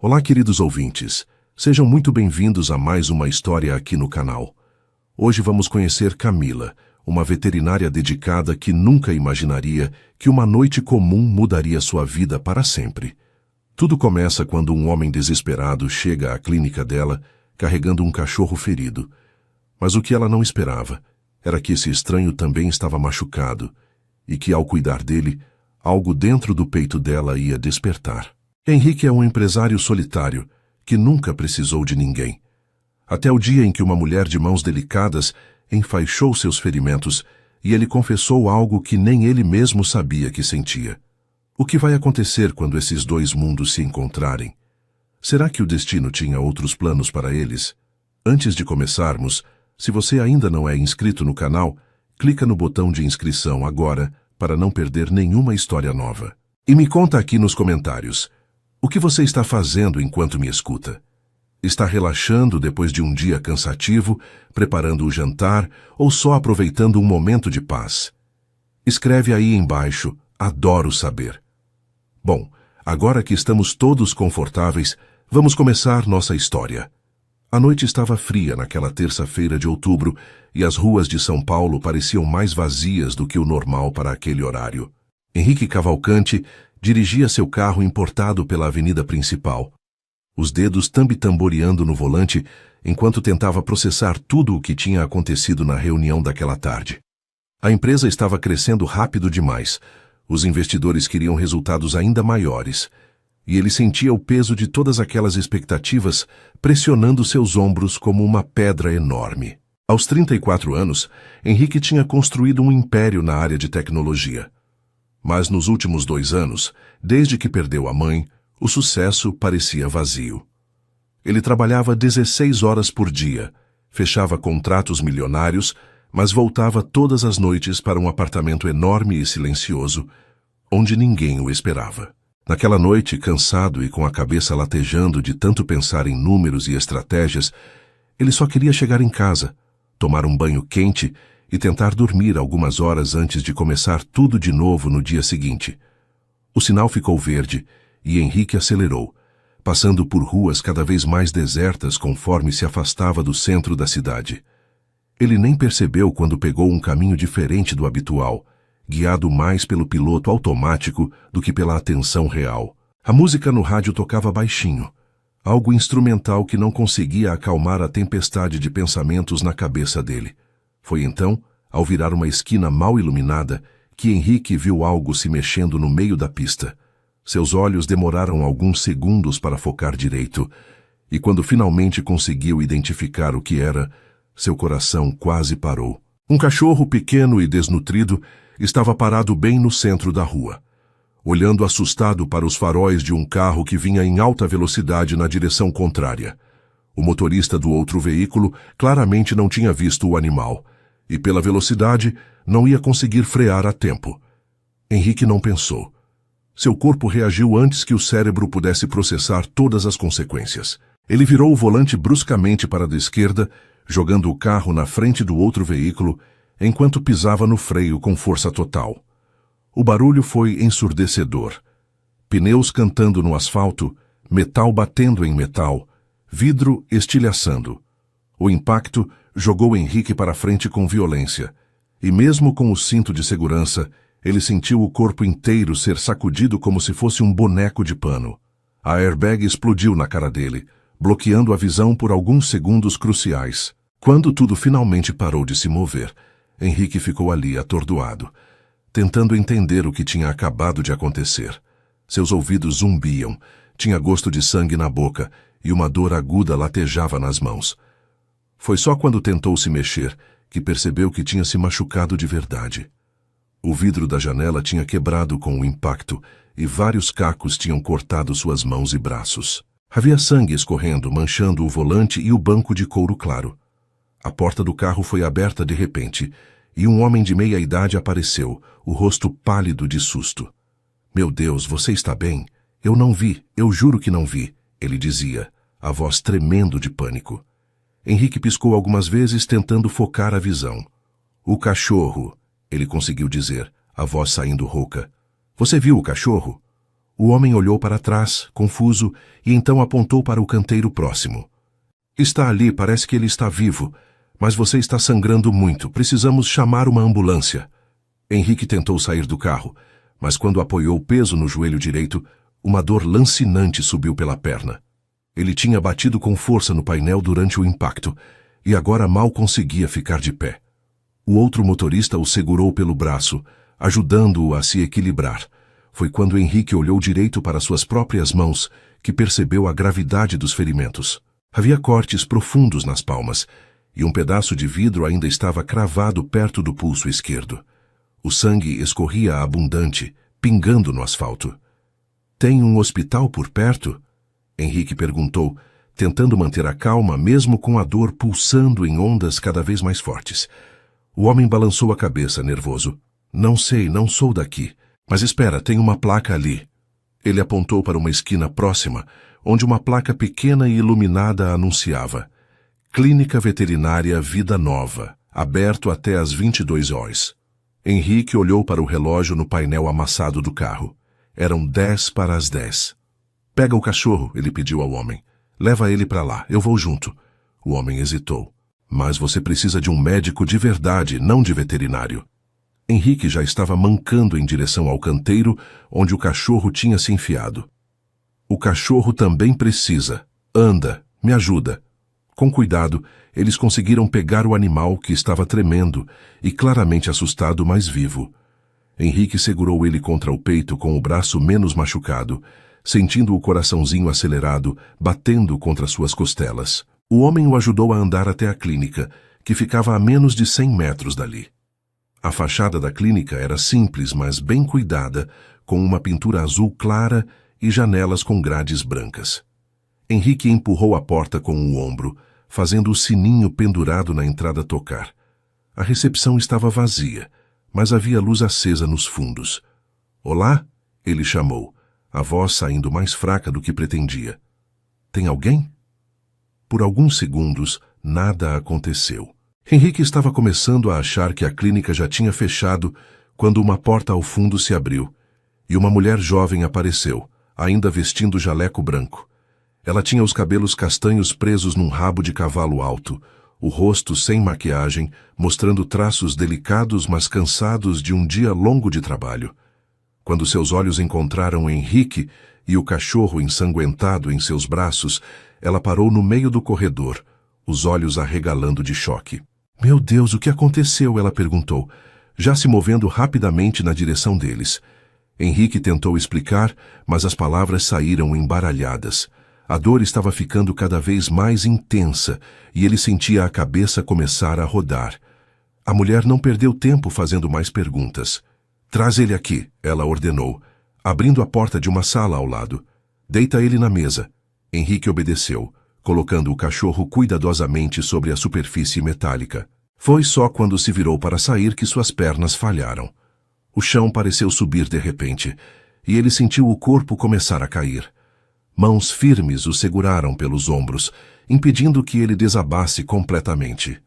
Olá, queridos ouvintes. Sejam muito bem-vindos a mais uma história aqui no canal. Hoje vamos conhecer Camila, uma veterinária dedicada que nunca imaginaria que uma noite comum mudaria sua vida para sempre. Tudo começa quando um homem desesperado chega à clínica dela carregando um cachorro ferido. Mas o que ela não esperava era que esse estranho também estava machucado e que, ao cuidar dele, algo dentro do peito dela ia despertar. Henrique é um empresário solitário que nunca precisou de ninguém. Até o dia em que uma mulher de mãos delicadas enfaixou seus ferimentos e ele confessou algo que nem ele mesmo sabia que sentia. O que vai acontecer quando esses dois mundos se encontrarem? Será que o destino tinha outros planos para eles? Antes de começarmos, se você ainda não é inscrito no canal, clica no botão de inscrição agora para não perder nenhuma história nova. E me conta aqui nos comentários, o que você está fazendo enquanto me escuta? Está relaxando depois de um dia cansativo, preparando o jantar ou só aproveitando um momento de paz? Escreve aí embaixo, adoro saber. Bom, agora que estamos todos confortáveis, vamos começar nossa história. A noite estava fria naquela terça-feira de outubro e as ruas de São Paulo pareciam mais vazias do que o normal para aquele horário. Henrique Cavalcante dirigia seu carro importado pela avenida principal, os dedos tamboreando no volante enquanto tentava processar tudo o que tinha acontecido na reunião daquela tarde. A empresa estava crescendo rápido demais, os investidores queriam resultados ainda maiores, e ele sentia o peso de todas aquelas expectativas pressionando seus ombros como uma pedra enorme. Aos 34 anos, Henrique tinha construído um império na área de tecnologia. Mas nos últimos 2 anos, desde que perdeu a mãe, o sucesso parecia vazio. Ele trabalhava 16 horas por dia, fechava contratos milionários, mas voltava todas as noites para um apartamento enorme e silencioso, onde ninguém o esperava. Naquela noite, cansado e com a cabeça latejando de tanto pensar em números e estratégias, ele só queria chegar em casa, tomar um banho quente e tentar dormir algumas horas antes de começar tudo de novo no dia seguinte. O sinal ficou verde e Henrique acelerou, passando por ruas cada vez mais desertas conforme se afastava do centro da cidade. Ele nem percebeu quando pegou um caminho diferente do habitual, guiado mais pelo piloto automático do que pela atenção real. A música no rádio tocava baixinho, algo instrumental que não conseguia acalmar a tempestade de pensamentos na cabeça dele. Foi então, ao virar uma esquina mal iluminada, que Henrique viu algo se mexendo no meio da pista. Seus olhos demoraram alguns segundos para focar direito, e quando finalmente conseguiu identificar o que era, seu coração quase parou. Um cachorro pequeno e desnutrido estava parado bem no centro da rua, olhando assustado para os faróis de um carro que vinha em alta velocidade na direção contrária. O motorista do outro veículo claramente não tinha visto o animal, e pela velocidade não ia conseguir frear a tempo. Henrique não pensou. Seu corpo reagiu antes que o cérebro pudesse processar todas as consequências. Ele virou o volante bruscamente para a esquerda, jogando o carro na frente do outro veículo, enquanto pisava no freio com força total. O barulho foi ensurdecedor. Pneus cantando no asfalto, metal batendo em metal, vidro estilhaçando. O impacto jogou Henrique para frente com violência, e mesmo com o cinto de segurança, ele sentiu o corpo inteiro ser sacudido como se fosse um boneco de pano. A airbag explodiu na cara dele, bloqueando a visão por alguns segundos cruciais. Quando tudo finalmente parou de se mover, Henrique ficou ali atordoado, tentando entender o que tinha acabado de acontecer. Seus ouvidos zumbiam, tinha gosto de sangue na boca e uma dor aguda latejava nas mãos. Foi só quando tentou se mexer que percebeu que tinha se machucado de verdade. O vidro da janela tinha quebrado com o impacto e vários cacos tinham cortado suas mãos e braços. Havia sangue escorrendo, manchando o volante e o banco de couro claro. A porta do carro foi aberta de repente, e um homem de meia idade apareceu, o rosto pálido de susto. "Meu Deus, você está bem? Eu não vi, eu juro que não vi", ele dizia, a voz tremendo de pânico. Henrique piscou algumas vezes tentando focar a visão. "O cachorro", ele conseguiu dizer, a voz saindo rouca. "Você viu o cachorro?" O homem olhou para trás, confuso, e então apontou para o canteiro próximo. Está ali, parece que ele está vivo, mas você está sangrando muito, precisamos chamar uma ambulância. Henrique tentou sair do carro, mas quando apoiou o peso no joelho direito, uma dor lancinante subiu pela perna. Ele tinha batido com força no painel durante o impacto, e agora mal conseguia ficar de pé. O outro motorista o segurou pelo braço, ajudando-o a se equilibrar. Foi quando Henrique olhou direito para suas próprias mãos que percebeu a gravidade dos ferimentos. Havia cortes profundos nas palmas, e um pedaço de vidro ainda estava cravado perto do pulso esquerdo. O sangue escorria abundante, pingando no asfalto. Tem um hospital por perto? Henrique perguntou, tentando manter a calma mesmo com a dor pulsando em ondas cada vez mais fortes. O homem balançou a cabeça, nervoso. Não sei, não sou daqui. Mas espera, tem uma placa ali. Ele apontou para uma esquina próxima, onde uma placa pequena e iluminada anunciava: Clínica Veterinária Vida Nova, aberto até às 22 horas. Henrique olhou para o relógio no painel amassado do carro. Eram 10 para as 10. Pega o cachorro, ele pediu ao homem. Leva ele para lá, eu vou junto. O homem hesitou. Mas você precisa de um médico de verdade, não de veterinário. Henrique já estava mancando em direção ao canteiro onde o cachorro tinha se enfiado. O cachorro também precisa. Anda, me ajuda. Com cuidado, eles conseguiram pegar o animal que estava tremendo e claramente assustado, mas vivo. Henrique segurou ele contra o peito com o braço menos machucado, sentindo o coraçãozinho acelerado, batendo contra suas costelas. O homem o ajudou a andar até a clínica, que ficava a menos de 100 metros dali. A fachada da clínica era simples, mas bem cuidada, com uma pintura azul clara e janelas com grades brancas. Henrique empurrou a porta com o ombro, fazendo o sininho pendurado na entrada tocar. A recepção estava vazia, mas havia luz acesa nos fundos. Olá? Ele chamou, a voz saindo mais fraca do que pretendia. Tem alguém? Por alguns segundos, nada aconteceu. Henrique estava começando a achar que a clínica já tinha fechado quando uma porta ao fundo se abriu e uma mulher jovem apareceu, ainda vestindo jaleco branco. Ela tinha os cabelos castanhos presos num rabo de cavalo alto, o rosto sem maquiagem, mostrando traços delicados mas cansados de um dia longo de trabalho. Quando seus olhos encontraram Henrique e o cachorro ensanguentado em seus braços, ela parou no meio do corredor, os olhos arregalando de choque. Meu Deus, o que aconteceu? Ela perguntou, já se movendo rapidamente na direção deles. Henrique tentou explicar, mas as palavras saíram embaralhadas. A dor estava ficando cada vez mais intensa e ele sentia a cabeça começar a rodar. A mulher não perdeu tempo fazendo mais perguntas. Traz ele aqui, ela ordenou, abrindo a porta de uma sala ao lado. Deita ele na mesa. Henrique obedeceu, colocando o cachorro cuidadosamente sobre a superfície metálica. Foi só quando se virou para sair que suas pernas falharam. O chão pareceu subir de repente, e ele sentiu o corpo começar a cair. Mãos firmes o seguraram pelos ombros, impedindo que ele desabasse completamente.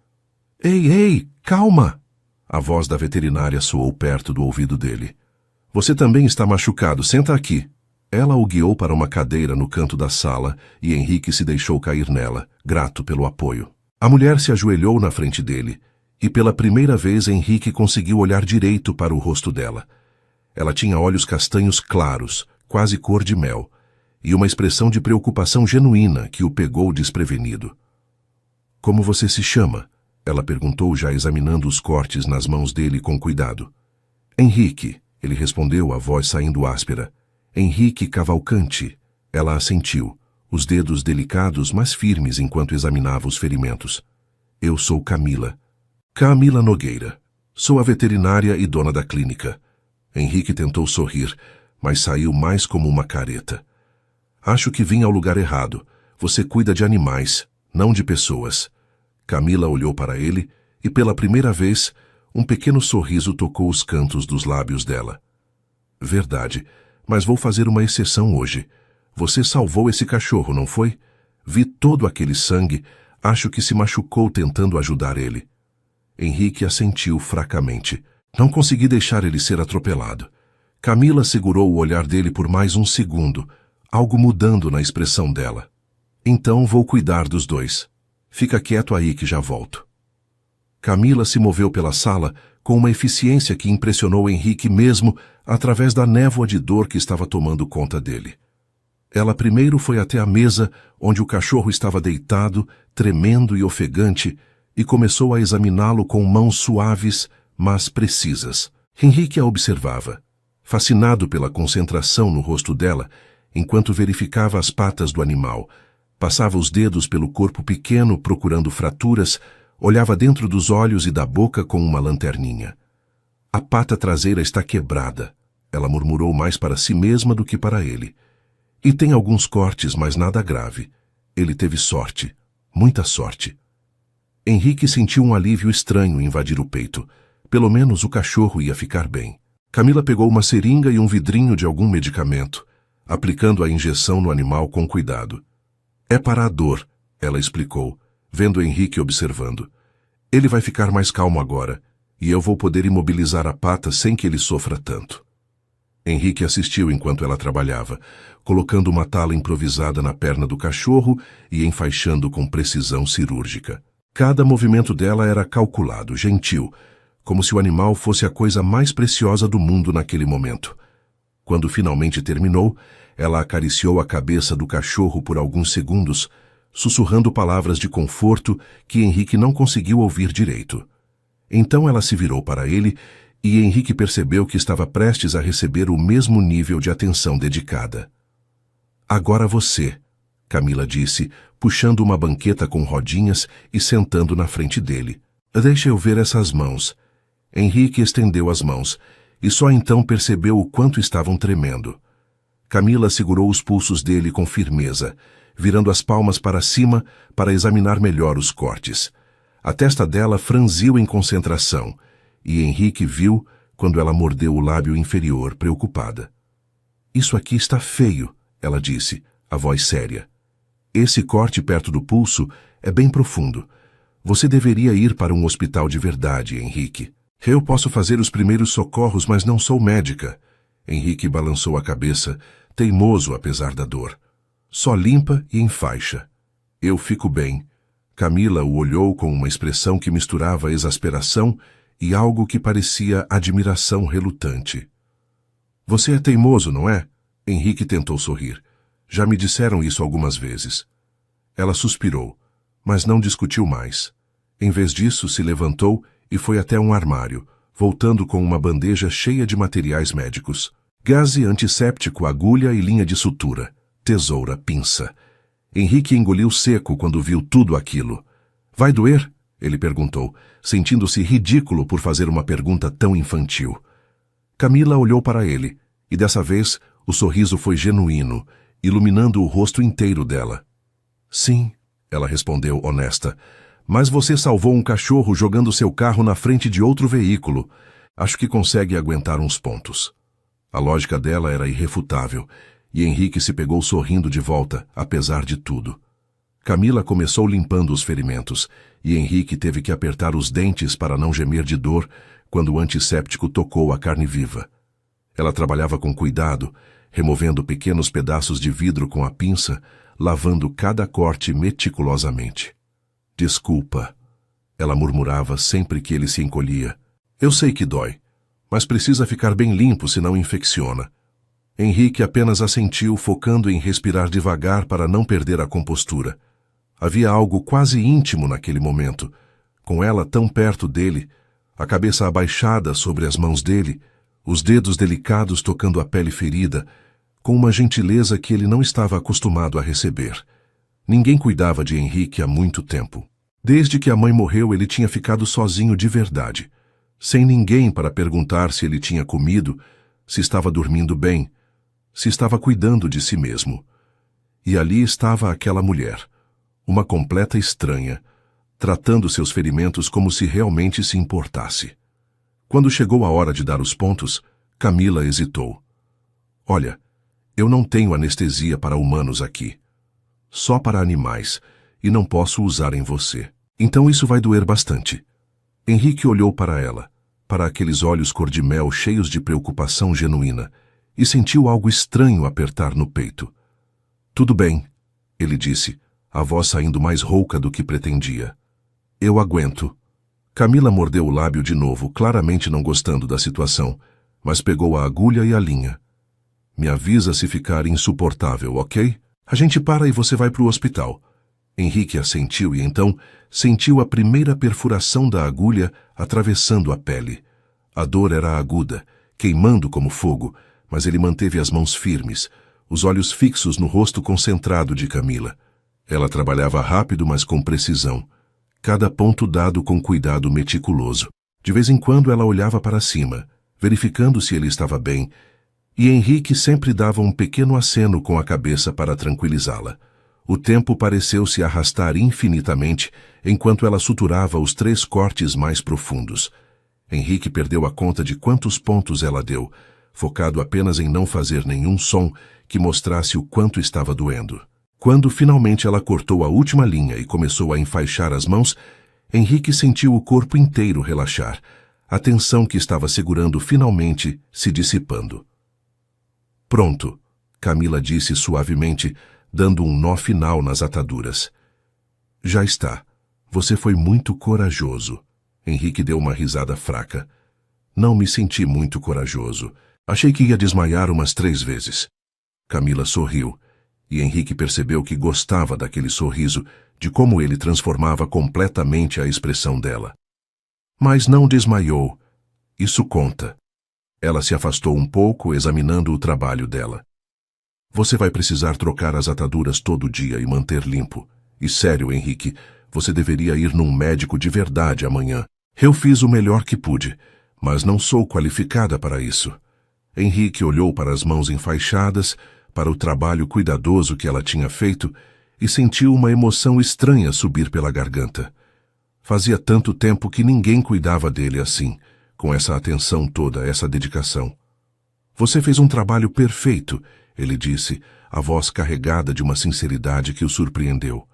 Ei, ei, calma! A voz da veterinária soou perto do ouvido dele. Você também está machucado, senta aqui. Ela o guiou para uma cadeira no canto da sala e Henrique se deixou cair nela, grato pelo apoio. A mulher se ajoelhou na frente dele e pela primeira vez Henrique conseguiu olhar direito para o rosto dela. Ela tinha olhos castanhos claros, quase cor de mel, e uma expressão de preocupação genuína que o pegou desprevenido. Como você se chama? Ela perguntou, já examinando os cortes nas mãos dele com cuidado. Henrique, ele respondeu, a voz saindo áspera. Henrique Cavalcante. Ela assentiu, os dedos delicados mas firmes enquanto examinava os ferimentos. Eu sou Camila. Camila Nogueira. Sou a veterinária e dona da clínica. Henrique tentou sorrir, mas saiu mais como uma careta. Acho que vim ao lugar errado. Você cuida de animais, não de pessoas. Camila olhou para ele e, pela primeira vez, um pequeno sorriso tocou os cantos dos lábios dela. Verdade, mas vou fazer uma exceção hoje. Você salvou esse cachorro, não foi? Vi todo aquele sangue, acho que se machucou tentando ajudar ele. Henrique assentiu fracamente. Não consegui deixar ele ser atropelado. Camila segurou o olhar dele por mais um segundo, algo mudando na expressão dela. Então vou cuidar dos dois. Fica quieto aí que já volto. Camila se moveu pela sala com uma eficiência que impressionou Henrique mesmo através da névoa de dor que estava tomando conta dele. Ela primeiro foi até a mesa onde o cachorro estava deitado, tremendo e ofegante, e começou a examiná-lo com mãos suaves, mas precisas. Henrique a observava, fascinado pela concentração no rosto dela, enquanto verificava as patas do animal, passava os dedos pelo corpo pequeno procurando fraturas, olhava dentro dos olhos e da boca com uma lanterninha. A pata traseira está quebrada, ela murmurou mais para si mesma do que para ele. E tem alguns cortes, mas nada grave. Ele teve sorte, muita sorte. Henrique sentiu um alívio estranho invadir o peito. Pelo menos o cachorro ia ficar bem. Camila pegou uma seringa e um vidrinho de algum medicamento, aplicando a injeção no animal com cuidado. É para a dor, ela explicou, vendo Henrique observando. Ele vai ficar mais calmo agora, e eu vou poder imobilizar a pata sem que ele sofra tanto. Henrique assistiu enquanto ela trabalhava, colocando uma tala improvisada na perna do cachorro e enfaixando com precisão cirúrgica. Cada movimento dela era calculado, gentil, como se o animal fosse a coisa mais preciosa do mundo naquele momento. Quando finalmente terminou, ela acariciou a cabeça do cachorro por alguns segundos, sussurrando palavras de conforto que Henrique não conseguiu ouvir direito. Então ela se virou para ele e Henrique percebeu que estava prestes a receber o mesmo nível de atenção dedicada. Agora você, Camila disse, puxando uma banqueta com rodinhas e sentando na frente dele. Deixa eu ver essas mãos. Henrique estendeu as mãos, e só então percebeu o quanto estavam tremendo. Camila segurou os pulsos dele com firmeza, virando as palmas para cima para examinar melhor os cortes. A testa dela franziu em concentração, e Henrique viu quando ela mordeu o lábio inferior, preocupada. Isso aqui está feio, ela disse, a voz séria. Esse corte perto do pulso é bem profundo. Você deveria ir para um hospital de verdade, Henrique. Eu posso fazer os primeiros socorros, mas não sou médica. Henrique balançou a cabeça, teimoso apesar da dor. Só limpa e enfaixa. Eu fico bem. Camila o olhou com uma expressão que misturava exasperação e algo que parecia admiração relutante. Você é teimoso, não é? Henrique tentou sorrir. Já me disseram isso algumas vezes. Ela suspirou, mas não discutiu mais. Em vez disso, se levantou e foi até um armário, voltando com uma bandeja cheia de materiais médicos. Gaze antisséptico, agulha e linha de sutura, tesoura, pinça. Henrique engoliu seco quando viu tudo aquilo. Vai doer? Ele perguntou, sentindo-se ridículo por fazer uma pergunta tão infantil. Camila olhou para ele, e dessa vez o sorriso foi genuíno, iluminando o rosto inteiro dela. Sim, ela respondeu honesta, mas você salvou um cachorro jogando seu carro na frente de outro veículo. Acho que consegue aguentar uns pontos. A lógica dela era irrefutável, e Henrique se pegou sorrindo de volta, apesar de tudo. Camila começou limpando os ferimentos, e Henrique teve que apertar os dentes para não gemer de dor quando o antisséptico tocou a carne viva. Ela trabalhava com cuidado, removendo pequenos pedaços de vidro com a pinça, lavando cada corte meticulosamente. Desculpa, ela murmurava sempre que ele se encolhia. Eu sei que dói, mas precisa ficar bem limpo senão infecciona. Henrique apenas assentiu, focando em respirar devagar para não perder a compostura. Havia algo quase íntimo naquele momento, com ela tão perto dele, a cabeça abaixada sobre as mãos dele, os dedos delicados tocando a pele ferida, com uma gentileza que ele não estava acostumado a receber. Ninguém cuidava de Henrique há muito tempo. Desde que a mãe morreu, ele tinha ficado sozinho de verdade, sem ninguém para perguntar se ele tinha comido, se estava dormindo bem, se estava cuidando de si mesmo. E ali estava aquela mulher, uma completa estranha, tratando seus ferimentos como se realmente se importasse. Quando chegou a hora de dar os pontos, Camila hesitou. Olha, eu não tenho anestesia para humanos aqui. Só para animais, e não posso usar em você. Então isso vai doer bastante. Henrique olhou para ela. para aqueles olhos cor-de-mel cheios de preocupação genuína e sentiu algo estranho apertar no peito. Tudo bem, ele disse, a voz saindo mais rouca do que pretendia. Eu aguento. Camila mordeu o lábio de novo, claramente não gostando da situação, mas pegou a agulha e a linha. Me avisa se ficar insuportável, ok? A gente para e você vai para o hospital. Henrique assentiu e então sentiu a primeira perfuração da agulha atravessando a pele. A dor era aguda, queimando como fogo, mas ele manteve as mãos firmes, os olhos fixos no rosto concentrado de Camila. Ela trabalhava rápido, mas com precisão. Cada ponto dado com cuidado meticuloso. De vez em quando ela olhava para cima, verificando se ele estava bem, e Henrique sempre dava um pequeno aceno com a cabeça para tranquilizá-la. O tempo pareceu se arrastar infinitamente enquanto ela suturava os 3 cortes mais profundos. Henrique perdeu a conta de quantos pontos ela deu, focado apenas em não fazer nenhum som que mostrasse o quanto estava doendo. Quando finalmente ela cortou a última linha e começou a enfaixar as mãos, Henrique sentiu o corpo inteiro relaxar, a tensão que estava segurando finalmente se dissipando. Pronto, Camila disse suavemente, dando um nó final nas ataduras. Já está. Você foi muito corajoso. Henrique deu uma risada fraca. Não me senti muito corajoso. Achei que ia desmaiar umas 3 vezes. Camila sorriu, e Henrique percebeu que gostava daquele sorriso, de como ele transformava completamente a expressão dela. Mas não desmaiou. Isso conta. Ela se afastou um pouco, examinando o trabalho dela. Você vai precisar trocar as ataduras todo dia e manter limpo. E sério, Henrique, você deveria ir num médico de verdade amanhã. Eu fiz o melhor que pude, mas não sou qualificada para isso. Henrique olhou para as mãos enfaixadas, para o trabalho cuidadoso que ela tinha feito, e sentiu uma emoção estranha subir pela garganta. Fazia tanto tempo que ninguém cuidava dele assim, com essa atenção toda, essa dedicação. Você fez um trabalho perfeito, ele disse, a voz carregada de uma sinceridade que o surpreendeu.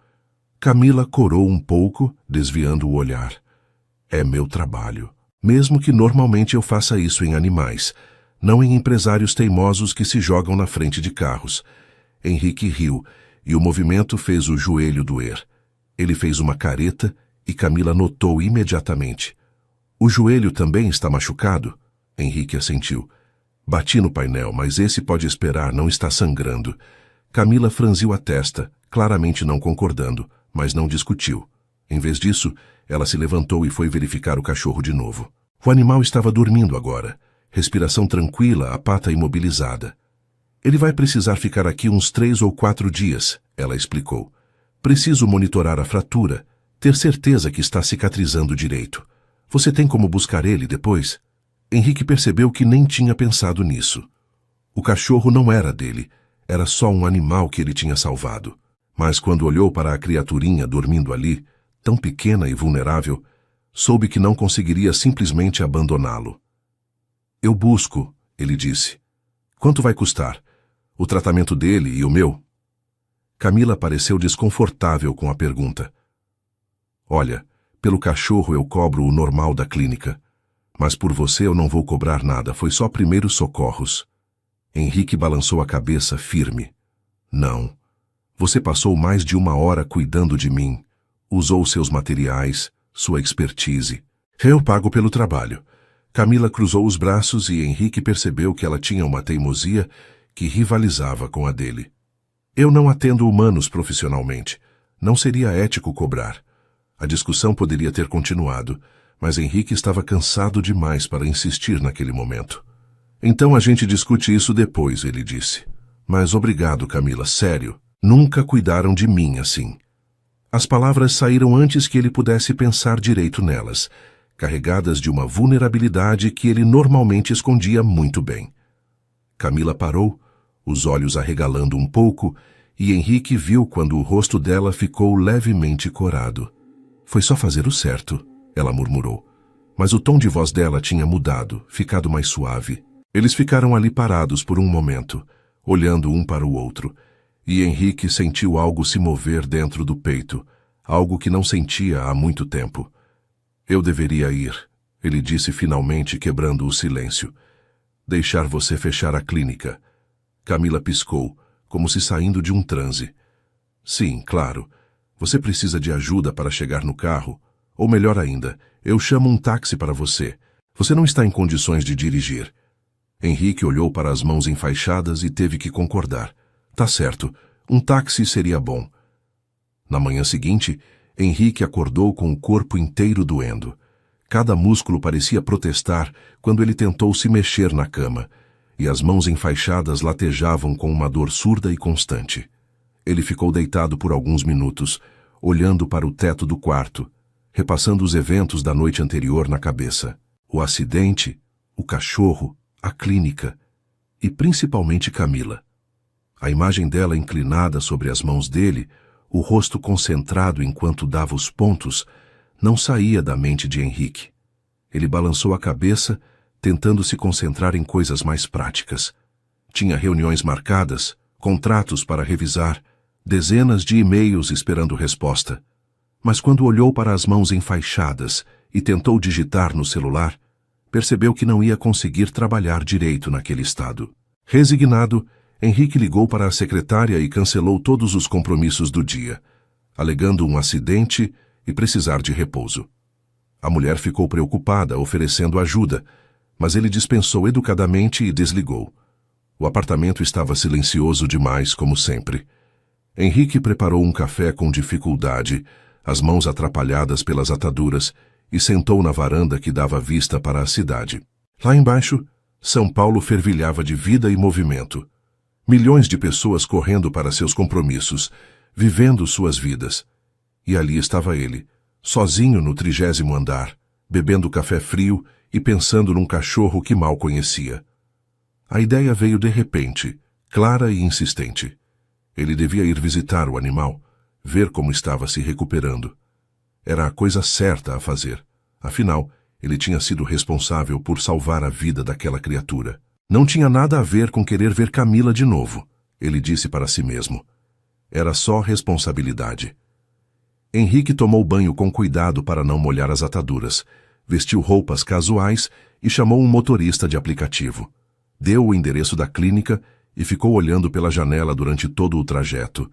Camila corou um pouco, desviando o olhar. É meu trabalho. Mesmo que normalmente eu faça isso em animais, não em empresários teimosos que se jogam na frente de carros. Henrique riu, e o movimento fez o joelho doer. Ele fez uma careta e Camila notou imediatamente. O joelho também está machucado? Henrique assentiu. Bati no painel, mas esse pode esperar, não está sangrando. Camila franziu a testa, claramente não concordando, mas não discutiu. Em vez disso, ela se levantou e foi verificar o cachorro de novo. O animal estava dormindo agora. Respiração tranquila, a pata imobilizada. Ele vai precisar ficar aqui uns 3 ou 4 dias, ela explicou. Preciso monitorar a fratura, ter certeza que está cicatrizando direito. Você tem como buscar ele depois? Henrique percebeu que nem tinha pensado nisso. O cachorro não era dele, era só um animal que ele tinha salvado. Mas quando olhou para a criaturinha dormindo ali, tão pequena e vulnerável, soube que não conseguiria simplesmente abandoná-lo. Eu busco, ele disse. Quanto vai custar? O tratamento dele e o meu? Camila pareceu desconfortável com a pergunta. Olha, pelo cachorro eu cobro o normal da clínica. Mas por você eu não vou cobrar nada, foi só primeiros socorros. Henrique balançou a cabeça firme. Não. Você passou mais de 1 hora cuidando de mim. Usou seus materiais, sua expertise. Eu pago pelo trabalho. Camila cruzou os braços e Henrique percebeu que ela tinha uma teimosia que rivalizava com a dele. Eu não atendo humanos profissionalmente. Não seria ético cobrar. A discussão poderia ter continuado, mas Henrique estava cansado demais para insistir naquele momento. Então a gente discute isso depois, ele disse. Mas obrigado, Camila, sério. Nunca cuidaram de mim assim. As palavras saíram antes que ele pudesse pensar direito nelas, carregadas de uma vulnerabilidade que ele normalmente escondia muito bem. Camila parou, os olhos arregalando um pouco, e Henrique viu quando o rosto dela ficou levemente corado. Foi só fazer o certo, ela murmurou. Mas o tom de voz dela tinha mudado, ficado mais suave. Eles ficaram ali parados por um momento, olhando um para o outro, e Henrique sentiu algo se mover dentro do peito, algo que não sentia há muito tempo. Eu deveria ir, Ele disse finalmente, quebrando o silêncio. Deixar você fechar a clínica. Camila piscou, como se saindo de um transe. Sim, claro. Você precisa de ajuda para chegar no carro? Ou melhor ainda, eu chamo um táxi para você. Você não está em condições de dirigir. Henrique olhou para as mãos enfaixadas e teve que concordar. Tá certo, um táxi seria bom. Na manhã seguinte, Henrique acordou com o corpo inteiro doendo. Cada músculo parecia protestar quando ele tentou se mexer na cama, e as mãos enfaixadas latejavam com uma dor surda e constante. Ele ficou deitado por alguns minutos, olhando para o teto do quarto, repassando os eventos da noite anterior na cabeça. O acidente, o cachorro, a clínica e principalmente Camila. A imagem dela inclinada sobre as mãos dele, o rosto concentrado enquanto dava os pontos, não saía da mente de Henrique. Ele balançou a cabeça, tentando se concentrar em coisas mais práticas. Tinha reuniões marcadas, contratos para revisar, dezenas de e-mails esperando resposta. Mas quando olhou para as mãos enfaixadas e tentou digitar no celular, percebeu que não ia conseguir trabalhar direito naquele estado. Resignado, Henrique ligou para a secretária e cancelou todos os compromissos do dia, alegando um acidente e precisar de repouso. A mulher ficou preocupada, oferecendo ajuda, mas ele dispensou educadamente e desligou. O apartamento estava silencioso demais, como sempre. Henrique preparou um café com dificuldade, as mãos atrapalhadas pelas ataduras, e sentou na varanda que dava vista para a cidade. Lá embaixo, São Paulo fervilhava de vida e movimento. Milhões de pessoas correndo para seus compromissos, vivendo suas vidas. E ali estava ele, sozinho no 30º andar, bebendo café frio e pensando num cachorro que mal conhecia. A ideia veio de repente, clara e insistente. Ele devia ir visitar o animal, ver como estava se recuperando. Era a coisa certa a fazer. Afinal, ele tinha sido responsável por salvar a vida daquela criatura. Não tinha nada a ver com querer ver Camila de novo, ele disse para si mesmo. Era só responsabilidade. Henrique tomou banho com cuidado para não molhar as ataduras, vestiu roupas casuais e chamou um motorista de aplicativo. Deu o endereço da clínica e ficou olhando pela janela durante todo o trajeto,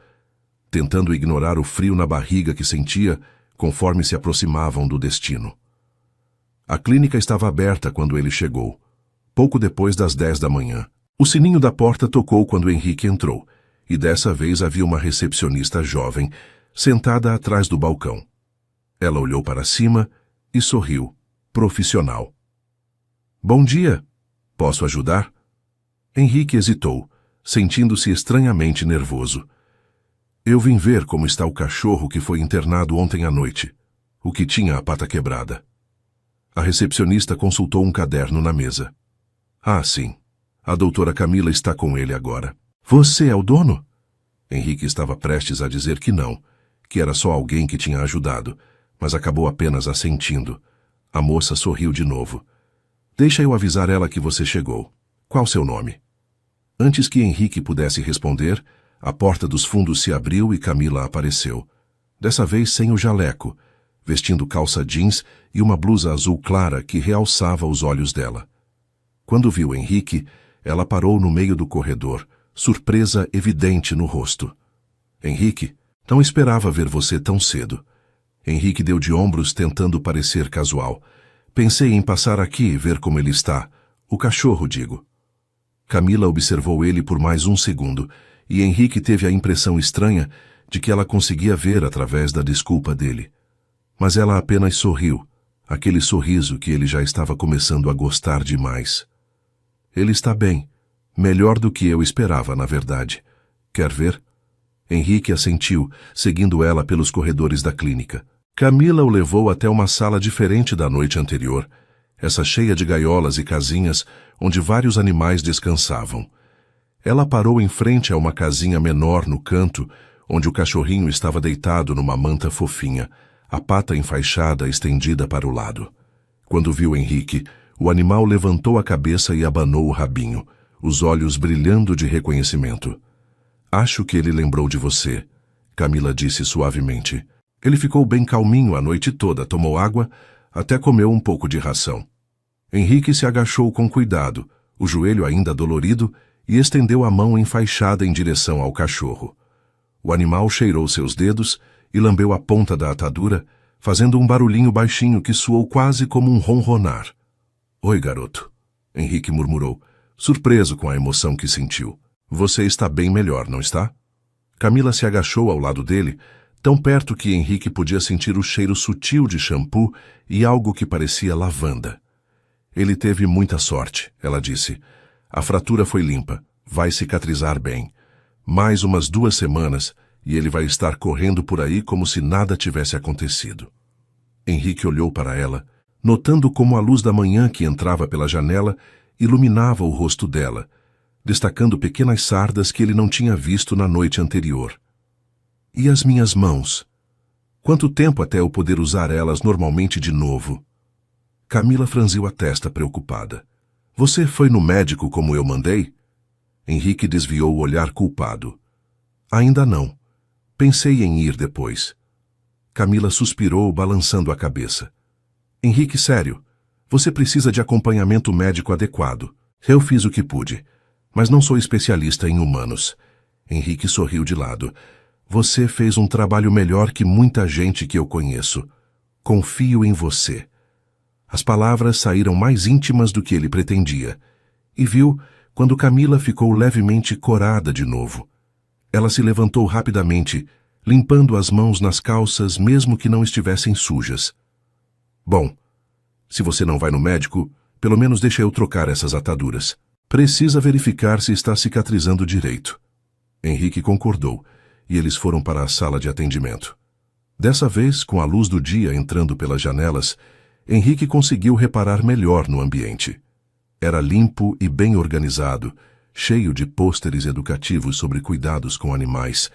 tentando ignorar o frio na barriga que sentia conforme se aproximavam do destino. A clínica estava aberta quando ele chegou, pouco depois das 10 da manhã. O sininho da porta tocou quando Henrique entrou, e dessa vez havia uma recepcionista jovem, sentada atrás do balcão. Ela olhou para cima e sorriu, profissional. Bom dia. Posso ajudar? Henrique hesitou, sentindo-se estranhamente nervoso. Eu vim ver como está o cachorro que foi internado ontem à noite, o que tinha a pata quebrada. A recepcionista consultou um caderno na mesa. Ah, sim. A doutora Camila está com ele agora. Você é o dono? Henrique estava prestes a dizer que não, que era só alguém que tinha ajudado, mas acabou apenas assentindo. A moça sorriu de novo. Deixa eu avisar ela que você chegou. Qual seu nome? Antes que Henrique pudesse responder, a porta dos fundos se abriu e Camila apareceu. Dessa vez sem o jaleco, vestindo calça jeans e uma blusa azul clara que realçava os olhos dela. Quando viu Henrique, ela parou no meio do corredor, surpresa evidente no rosto. Henrique, não esperava ver você tão cedo. Henrique deu de ombros tentando parecer casual. Pensei em passar aqui e ver como ele está. O cachorro, digo. Camila observou ele por mais um segundo, e Henrique teve a impressão estranha de que ela conseguia ver através da desculpa dele. Mas ela apenas sorriu, aquele sorriso que ele já estava começando a gostar demais. Ele está bem, melhor do que eu esperava, na verdade. Quer ver? Henrique assentiu, seguindo ela pelos corredores da clínica. Camila o levou até uma sala diferente da noite anterior, essa cheia de gaiolas e casinhas onde vários animais descansavam. Ela parou em frente a uma casinha menor no canto, onde o cachorrinho estava deitado numa manta fofinha, a pata enfaixada estendida para o lado. Quando viu Henrique, o animal levantou a cabeça e abanou o rabinho, os olhos brilhando de reconhecimento. Acho que ele lembrou de você, Camila disse suavemente. Ele ficou bem calminho a noite toda, tomou água, até comeu um pouco de ração. Henrique se agachou com cuidado, o joelho ainda dolorido, e estendeu a mão enfaixada em direção ao cachorro. O animal cheirou seus dedos e lambeu a ponta da atadura, fazendo um barulhinho baixinho que soou quase como um ronronar. "Oi, garoto", Henrique murmurou, surpreso com a emoção que sentiu. "Você está bem melhor, não está?" Camila se agachou ao lado dele, tão perto que Henrique podia sentir o cheiro sutil de shampoo e algo que parecia lavanda. "Ele teve muita sorte", ela disse. "A fratura foi limpa, vai cicatrizar bem. Mais umas 2 semanas e ele vai estar correndo por aí como se nada tivesse acontecido." Henrique olhou para ela, notando como a luz da manhã que entrava pela janela iluminava o rosto dela, destacando pequenas sardas que ele não tinha visto na noite anterior. "E as minhas mãos? Quanto tempo até eu poder usar elas normalmente de novo?" Camila franziu a testa preocupada. "Você foi no médico como eu mandei?" Henrique desviou o olhar culpado. "Ainda não. Pensei em ir depois." Camila suspirou, balançando a cabeça. "Henrique, sério, você precisa de acompanhamento médico adequado. Eu fiz o que pude, mas não sou especialista em humanos." Henrique sorriu de lado. "Você fez um trabalho melhor que muita gente que eu conheço. Confio em você." As palavras saíram mais íntimas do que ele pretendia, e viu quando Camila ficou levemente corada de novo. Ela se levantou rapidamente, limpando as mãos nas calças mesmo que não estivessem sujas. "Bom, se você não vai no médico, pelo menos deixa eu trocar essas ataduras. Precisa verificar se está cicatrizando direito." Henrique concordou, e eles foram para a sala de atendimento. Dessa vez, com a luz do dia entrando pelas janelas, Henrique conseguiu reparar melhor no ambiente. Era limpo e bem organizado, cheio de pôsteres educativos sobre cuidados com animais,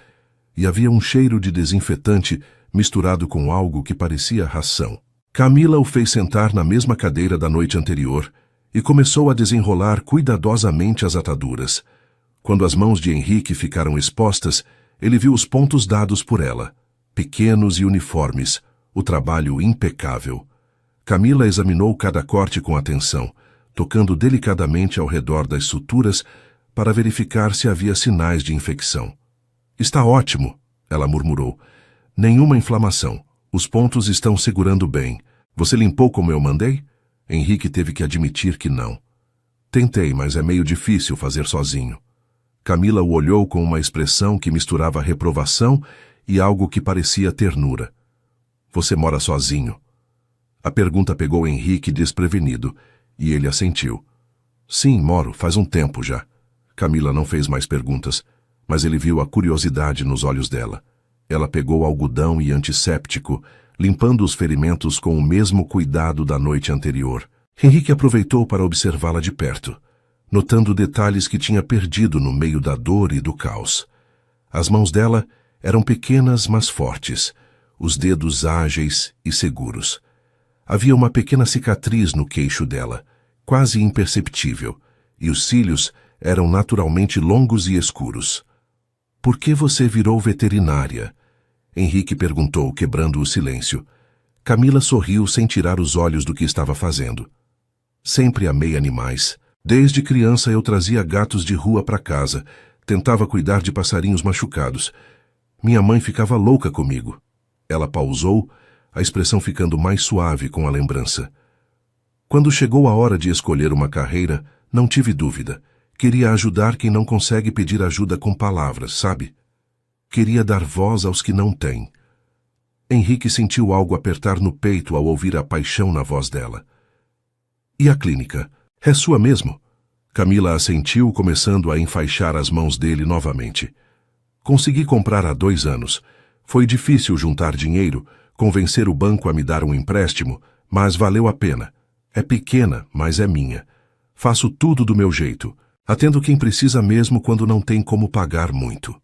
e havia um cheiro de desinfetante misturado com algo que parecia ração. Camila o fez sentar na mesma cadeira da noite anterior e começou a desenrolar cuidadosamente as ataduras. Quando as mãos de Henrique ficaram expostas, ele viu os pontos dados por ela, pequenos e uniformes, o trabalho impecável. Camila examinou cada corte com atenção, tocando delicadamente ao redor das suturas para verificar se havia sinais de infecção. "Está ótimo", ela murmurou. "Nenhuma inflamação. Os pontos estão segurando bem. Você limpou como eu mandei?" Henrique teve que admitir que não. "Tentei, mas é meio difícil fazer sozinho." Camila o olhou com uma expressão que misturava reprovação e algo que parecia ternura. "Você mora sozinho?" A pergunta pegou Henrique desprevenido, e ele assentiu. "Sim, moro, faz um tempo já." Camila não fez mais perguntas, mas ele viu a curiosidade nos olhos dela. Ela pegou algodão e antisséptico, limpando os ferimentos com o mesmo cuidado da noite anterior. Henrique aproveitou para observá-la de perto, notando detalhes que tinha perdido no meio da dor e do caos. As mãos dela eram pequenas, mas fortes, os dedos ágeis e seguros. Havia uma pequena cicatriz no queixo dela, quase imperceptível, e os cílios eram naturalmente longos e escuros. "Por que você virou veterinária?" Henrique perguntou, quebrando o silêncio. Camila sorriu sem tirar os olhos do que estava fazendo. "Sempre amei animais. Desde criança eu trazia gatos de rua para casa, tentava cuidar de passarinhos machucados. Minha mãe ficava louca comigo." Ela pausou, a expressão ficando mais suave com a lembrança. "Quando chegou a hora de escolher uma carreira, não tive dúvida. Queria ajudar quem não consegue pedir ajuda com palavras, sabe? Queria dar voz aos que não têm." Henrique sentiu algo apertar no peito ao ouvir a paixão na voz dela. "E a clínica? É sua mesmo?" Camila assentiu, começando a enfaixar as mãos dele novamente. "Consegui comprar há 2 anos. Foi difícil juntar dinheiro, convencer o banco a me dar um empréstimo, mas valeu a pena. É pequena, mas é minha. Faço tudo do meu jeito. Atendo quem precisa mesmo quando não tem como pagar muito."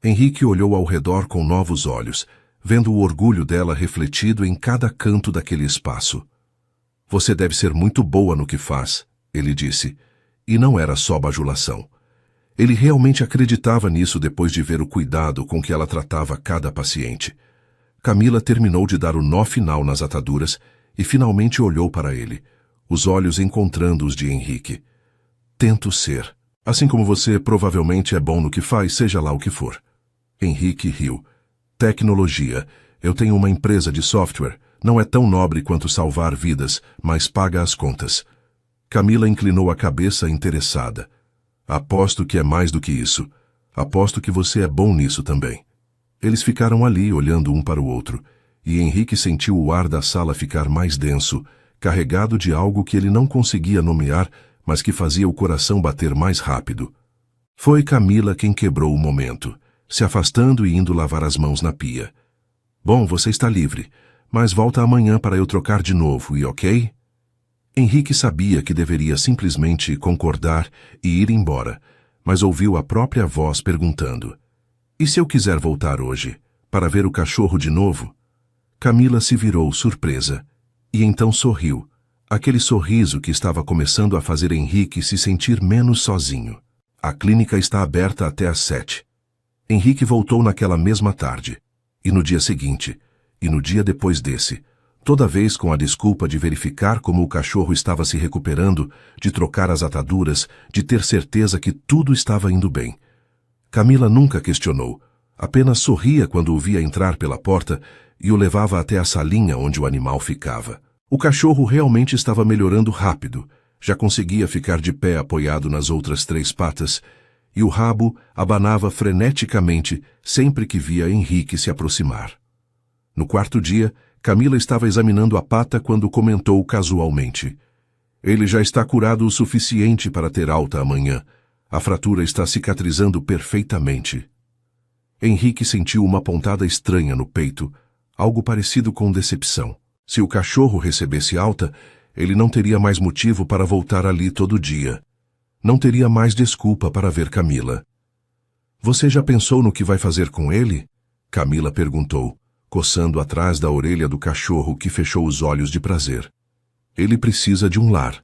Henrique olhou ao redor com novos olhos, vendo o orgulho dela refletido em cada canto daquele espaço. "Você deve ser muito boa no que faz", ele disse, e não era só bajulação. Ele realmente acreditava nisso depois de ver o cuidado com que ela tratava cada paciente. Camila terminou de dar o nó final nas ataduras e finalmente olhou para ele, os olhos encontrando os de Henrique. Tento ser. Assim como você provavelmente é bom no que faz, seja lá o que for. Henrique riu. Tecnologia. Eu tenho uma empresa de software. Não é tão nobre quanto salvar vidas, mas paga as contas. Camila inclinou a cabeça interessada. Aposto que é mais do que isso. Aposto que você é bom nisso também. Eles ficaram ali, olhando um para o outro, e Henrique sentiu o ar da sala ficar mais denso, carregado de algo que ele não conseguia nomear, mas que fazia o coração bater mais rápido. Foi Camila quem quebrou o momento, se afastando e indo lavar as mãos na pia. Bom, você está livre, mas volta amanhã para eu trocar de novo, e ok? Henrique sabia que deveria simplesmente concordar e ir embora, mas ouviu a própria voz perguntando: e se eu quiser voltar hoje, para ver o cachorro de novo? Camila se virou surpresa, e então sorriu, aquele sorriso que estava começando a fazer Henrique se sentir menos sozinho. A clínica está aberta até às 7. Henrique voltou naquela mesma tarde, e no dia seguinte, e no dia depois desse, toda vez com a desculpa de verificar como o cachorro estava se recuperando, de trocar as ataduras, de ter certeza que tudo estava indo bem. Camila nunca questionou, apenas sorria quando o via entrar pela porta e o levava até a salinha onde o animal ficava. O cachorro realmente estava melhorando rápido, já conseguia ficar de pé apoiado nas outras 3 patas, e o rabo abanava freneticamente sempre que via Henrique se aproximar. No 4º dia, Camila estava examinando a pata quando comentou casualmente: ele já está curado o suficiente para ter alta amanhã. A fratura está cicatrizando perfeitamente. Henrique sentiu uma pontada estranha no peito, algo parecido com decepção. Se o cachorro recebesse alta, ele não teria mais motivo para voltar ali todo dia. Não teria mais desculpa para ver Camila. Você já pensou no que vai fazer com ele? Camila perguntou, coçando atrás da orelha do cachorro que fechou os olhos de prazer. Ele precisa de um lar.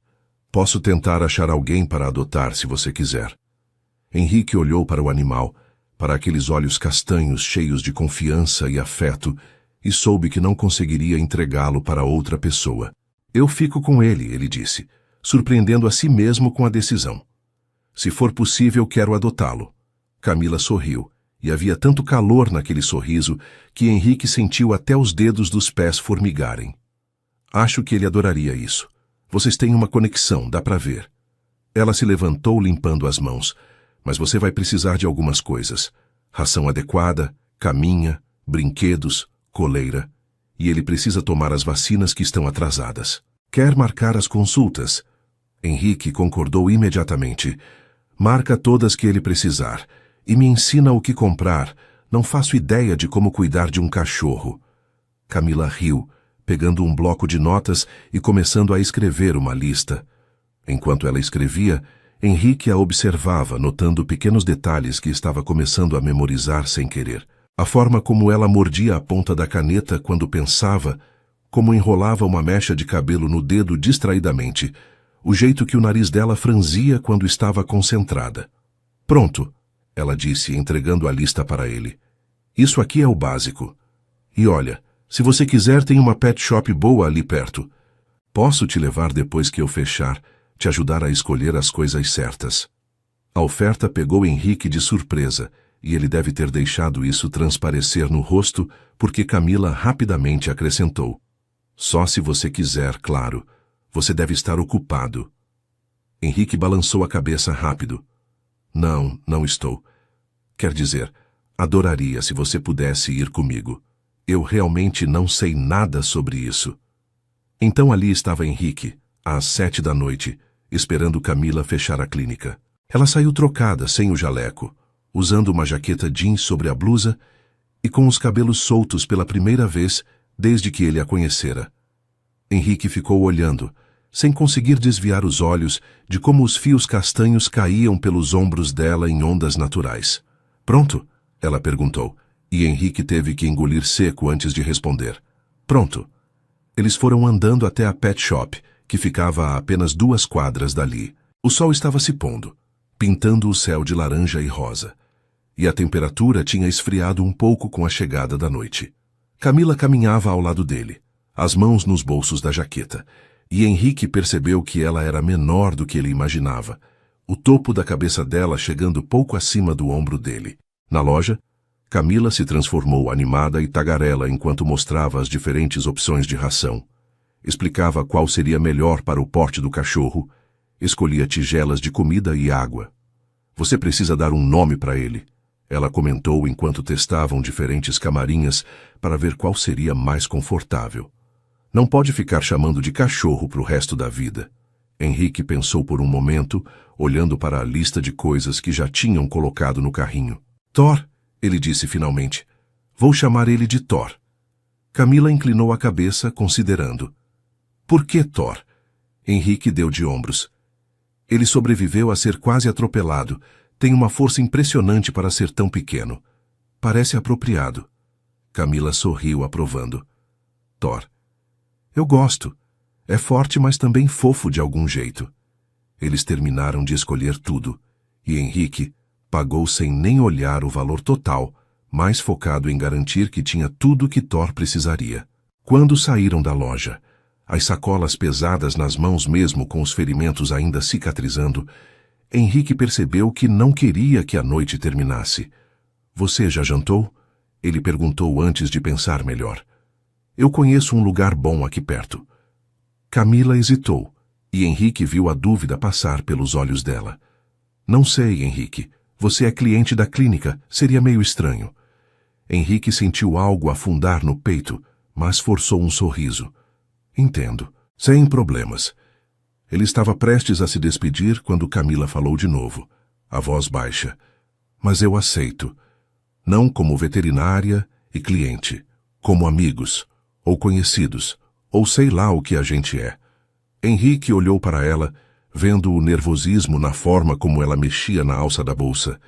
Posso tentar achar alguém para adotar se você quiser. Henrique olhou para o animal, para aqueles olhos castanhos cheios de confiança e afeto, e soube que não conseguiria entregá-lo para outra pessoa. Eu fico com ele disse, surpreendendo a si mesmo com a decisão. Se for possível, quero adotá-lo. Camila sorriu, e havia tanto calor naquele sorriso que Henrique sentiu até os dedos dos pés formigarem. Acho que ele adoraria isso. Vocês têm uma conexão, dá para ver. Ela se levantou limpando as mãos, mas você vai precisar de algumas coisas. Ração adequada, caminha, brinquedos, coleira, e ele precisa tomar as vacinas que estão atrasadas. Quer marcar as consultas? Henrique concordou imediatamente. Marca todas que ele precisar, e me ensina o que comprar. Não faço ideia de como cuidar de um cachorro. Camila riu, pegando um bloco de notas e começando a escrever uma lista. Enquanto ela escrevia, Henrique a observava, notando pequenos detalhes que estava começando a memorizar sem querer. A forma como ela mordia a ponta da caneta quando pensava, como enrolava uma mecha de cabelo no dedo distraidamente, o jeito que o nariz dela franzia quando estava concentrada. Pronto, ela disse, entregando a lista para ele. Isso aqui é o básico. E olha, se você quiser, tem uma pet shop boa ali perto. Posso te levar depois que eu fechar, te ajudar a escolher as coisas certas. A oferta pegou Henrique de surpresa, e ele deve ter deixado isso transparecer no rosto, porque Camila rapidamente acrescentou. Só se você quiser, claro. Você deve estar ocupado. Henrique balançou a cabeça rápido. Não, não estou. Quer dizer, adoraria se você pudesse ir comigo. Eu realmente não sei nada sobre isso. Então ali estava Henrique, às 7 da noite, esperando Camila fechar a clínica. Ela saiu trocada, sem o jaleco, usando uma jaqueta jeans sobre a blusa e com os cabelos soltos pela primeira vez desde que ele a conhecera. Henrique ficou olhando, sem conseguir desviar os olhos de como os fios castanhos caíam pelos ombros dela em ondas naturais. Pronto? Ela perguntou, e Henrique teve que engolir seco antes de responder. Pronto. Eles foram andando até a pet shop, que ficava a apenas 2 quadras dali. O sol estava se pondo, pintando o céu de laranja e rosa, e a temperatura tinha esfriado um pouco com a chegada da noite. Camila caminhava ao lado dele, as mãos nos bolsos da jaqueta, e Henrique percebeu que ela era menor do que ele imaginava, o topo da cabeça dela chegando pouco acima do ombro dele. Na loja, Camila se transformou animada e tagarela enquanto mostrava as diferentes opções de ração. Explicava qual seria melhor para o porte do cachorro, escolhia tigelas de comida e água. Você precisa dar um nome para ele, ela comentou enquanto testavam diferentes camarinhas para ver qual seria mais confortável. Não pode ficar chamando de cachorro para o resto da vida. Henrique pensou por um momento, olhando para a lista de coisas que já tinham colocado no carrinho. Thor, ele disse finalmente. Vou chamar ele de Thor. Camila inclinou a cabeça, considerando. Por que Thor? Henrique deu de ombros. Ele sobreviveu a ser quase atropelado. Tem uma força impressionante para ser tão pequeno. Parece apropriado. Camila sorriu, aprovando. Thor. Eu gosto. É forte, mas também fofo de algum jeito. Eles terminaram de escolher tudo, e Henrique pagou sem nem olhar o valor total, mais focado em garantir que tinha tudo que Thor precisaria. Quando saíram da loja, as sacolas pesadas nas mãos mesmo com os ferimentos ainda cicatrizando, Henrique percebeu que não queria que a noite terminasse. Você já jantou? Ele perguntou antes de pensar melhor. Eu conheço um lugar bom aqui perto. Camila hesitou, e Henrique viu a dúvida passar pelos olhos dela. Não sei, Henrique. Você é cliente da clínica, seria meio estranho. Henrique sentiu algo afundar no peito, mas forçou um sorriso. Entendo. Sem problemas. Ele estava prestes a se despedir quando Camila falou de novo, a voz baixa. Mas eu aceito. Não como veterinária e cliente, como amigos, ou conhecidos, ou sei lá o que a gente é. Henrique olhou para ela, vendo o nervosismo na forma como ela mexia na alça da bolsa,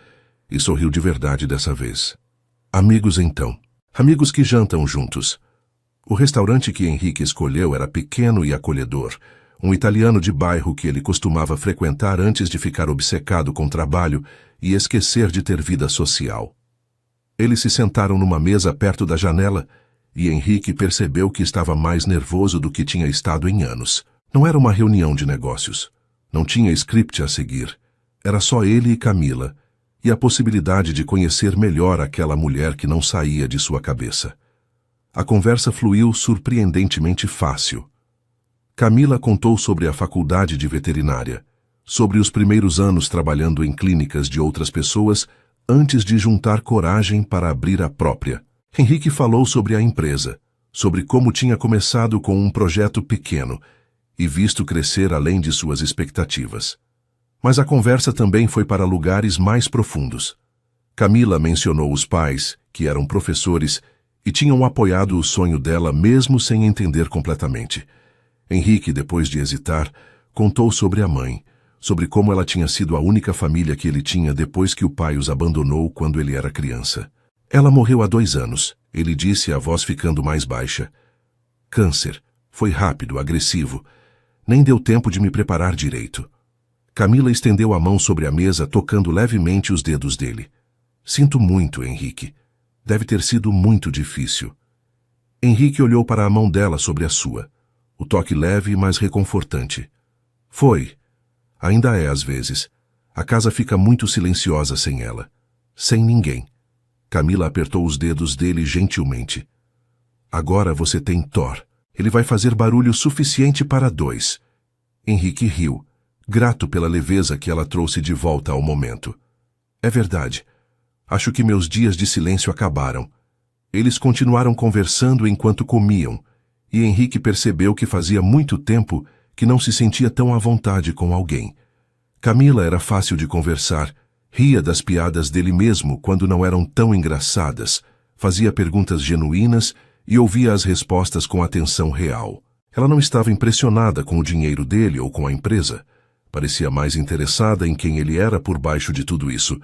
e sorriu de verdade dessa vez. Amigos então. Amigos que jantam juntos. O restaurante que Henrique escolheu era pequeno e acolhedor, um italiano de bairro que ele costumava frequentar antes de ficar obcecado com trabalho e esquecer de ter vida social. Eles se sentaram numa mesa perto da janela e Henrique percebeu que estava mais nervoso do que tinha estado em anos. Não era uma reunião de negócios. Não tinha script a seguir. Era só ele e Camila, e a possibilidade de conhecer melhor aquela mulher que não saía de sua cabeça. A conversa fluiu surpreendentemente fácil. Camila contou sobre a faculdade de veterinária, sobre os primeiros anos trabalhando em clínicas de outras pessoas antes de juntar coragem para abrir a própria. Henrique falou sobre a empresa, sobre como tinha começado com um projeto pequeno e visto crescer além de suas expectativas. Mas a conversa também foi para lugares mais profundos. Camila mencionou os pais, que eram professores, e tinham apoiado o sonho dela mesmo sem entender completamente. Henrique, depois de hesitar, contou sobre a mãe, sobre como ela tinha sido a única família que ele tinha depois que o pai os abandonou quando ele era criança. Ela morreu há 2 anos, ele disse, a voz ficando mais baixa. Câncer. Foi rápido, agressivo. Nem deu tempo de me preparar direito. Camila estendeu a mão sobre a mesa, tocando levemente os dedos dele. Sinto muito, Henrique. Deve ter sido muito difícil. Henrique olhou para a mão dela sobre a sua. O toque leve, mas reconfortante. Foi. Ainda é às vezes. A casa fica muito silenciosa sem ela. Sem ninguém. Camila apertou os dedos dele gentilmente. Agora você tem Thor. Ele vai fazer barulho suficiente para 2. Henrique riu, grato pela leveza que ela trouxe de volta ao momento. É verdade. Acho que meus dias de silêncio acabaram. Eles continuaram conversando enquanto comiam, e Henrique percebeu que fazia muito tempo que não se sentia tão à vontade com alguém. Camila era fácil de conversar, ria das piadas dele mesmo quando não eram tão engraçadas, fazia perguntas genuínas e ouvia as respostas com atenção real. Ela não estava impressionada com o dinheiro dele ou com a empresa. Parecia mais interessada em quem ele era por baixo de tudo isso.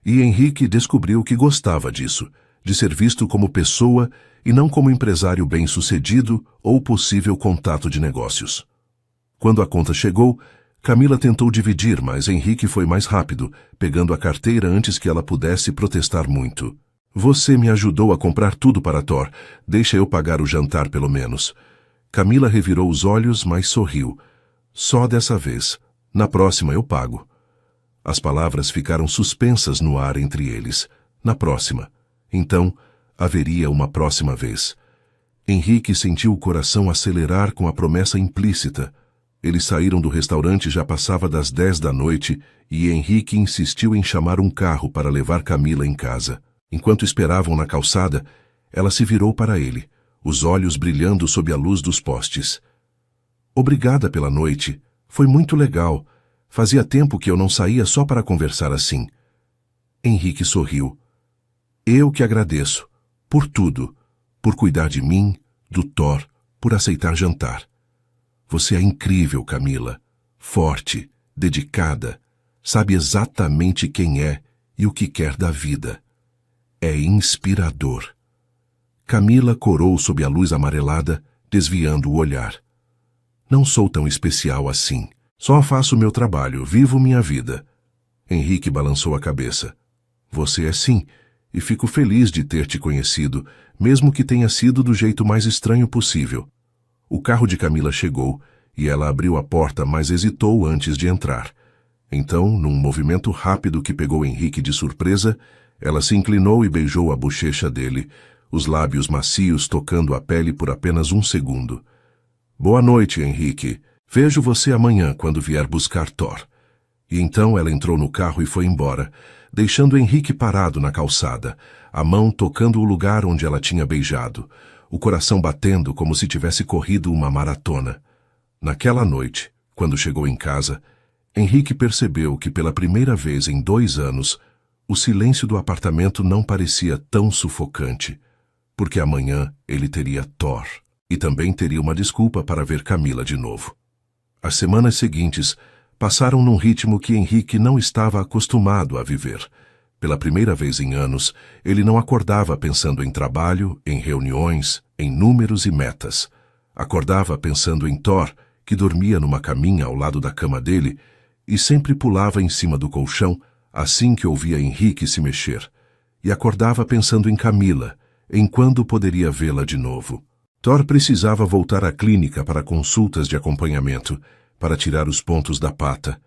E Henrique descobriu que gostava disso, de ser visto como pessoa e não como empresário bem-sucedido ou possível contato de negócios. Quando a conta chegou, Camila tentou dividir, mas Henrique foi mais rápido, pegando a carteira antes que ela pudesse protestar muito. Você me ajudou a comprar tudo para Thor. Deixa eu pagar o jantar pelo menos. Camila revirou os olhos, mas sorriu. Só dessa vez. Na próxima eu pago. As palavras ficaram suspensas no ar entre eles. Na próxima. Então, haveria uma próxima vez. Henrique sentiu o coração acelerar com a promessa implícita. Eles saíram do restaurante, já passava das 10 da noite, e Henrique insistiu em chamar um carro para levar Camila em casa. Enquanto esperavam na calçada, ela se virou para ele, os olhos brilhando sob a luz dos postes. Obrigada pela noite. Foi muito legal. Fazia tempo que eu não saía só para conversar assim. Henrique sorriu. Eu que agradeço. Por tudo. Por cuidar de mim, do Thor, por aceitar jantar. Você é incrível, Camila. Forte, dedicada. Sabe exatamente quem é e o que quer da vida. É inspirador. Camila corou sob a luz amarelada, desviando o olhar. Não sou tão especial assim. Só faço meu trabalho, vivo minha vida. Henrique balançou a cabeça. Você é sim, e fico feliz de ter te conhecido, mesmo que tenha sido do jeito mais estranho possível. O carro de Camila chegou, e ela abriu a porta, mas hesitou antes de entrar. Então, num movimento rápido que pegou Henrique de surpresa, ela se inclinou e beijou a bochecha dele, os lábios macios tocando a pele por apenas um segundo. Boa noite, Henrique. Vejo você amanhã quando vier buscar Thor. E então ela entrou no carro e foi embora, deixando Henrique parado na calçada, a mão tocando o lugar onde ela tinha beijado, o coração batendo como se tivesse corrido uma maratona. Naquela noite, quando chegou em casa, Henrique percebeu que pela primeira vez em 2 anos, o silêncio do apartamento não parecia tão sufocante, porque amanhã ele teria Thor, e também teria uma desculpa para ver Camila de novo. As semanas seguintes passaram num ritmo que Henrique não estava acostumado a viver. Pela primeira vez em anos, ele não acordava pensando em trabalho, em reuniões, em números e metas. Acordava pensando em Thor, que dormia numa caminha ao lado da cama dele e sempre pulava em cima do colchão assim que ouvia Henrique se mexer. E acordava pensando em Camila, em quando poderia vê-la de novo. Thor precisava voltar à clínica para consultas de acompanhamento, para tirar os pontos da pata,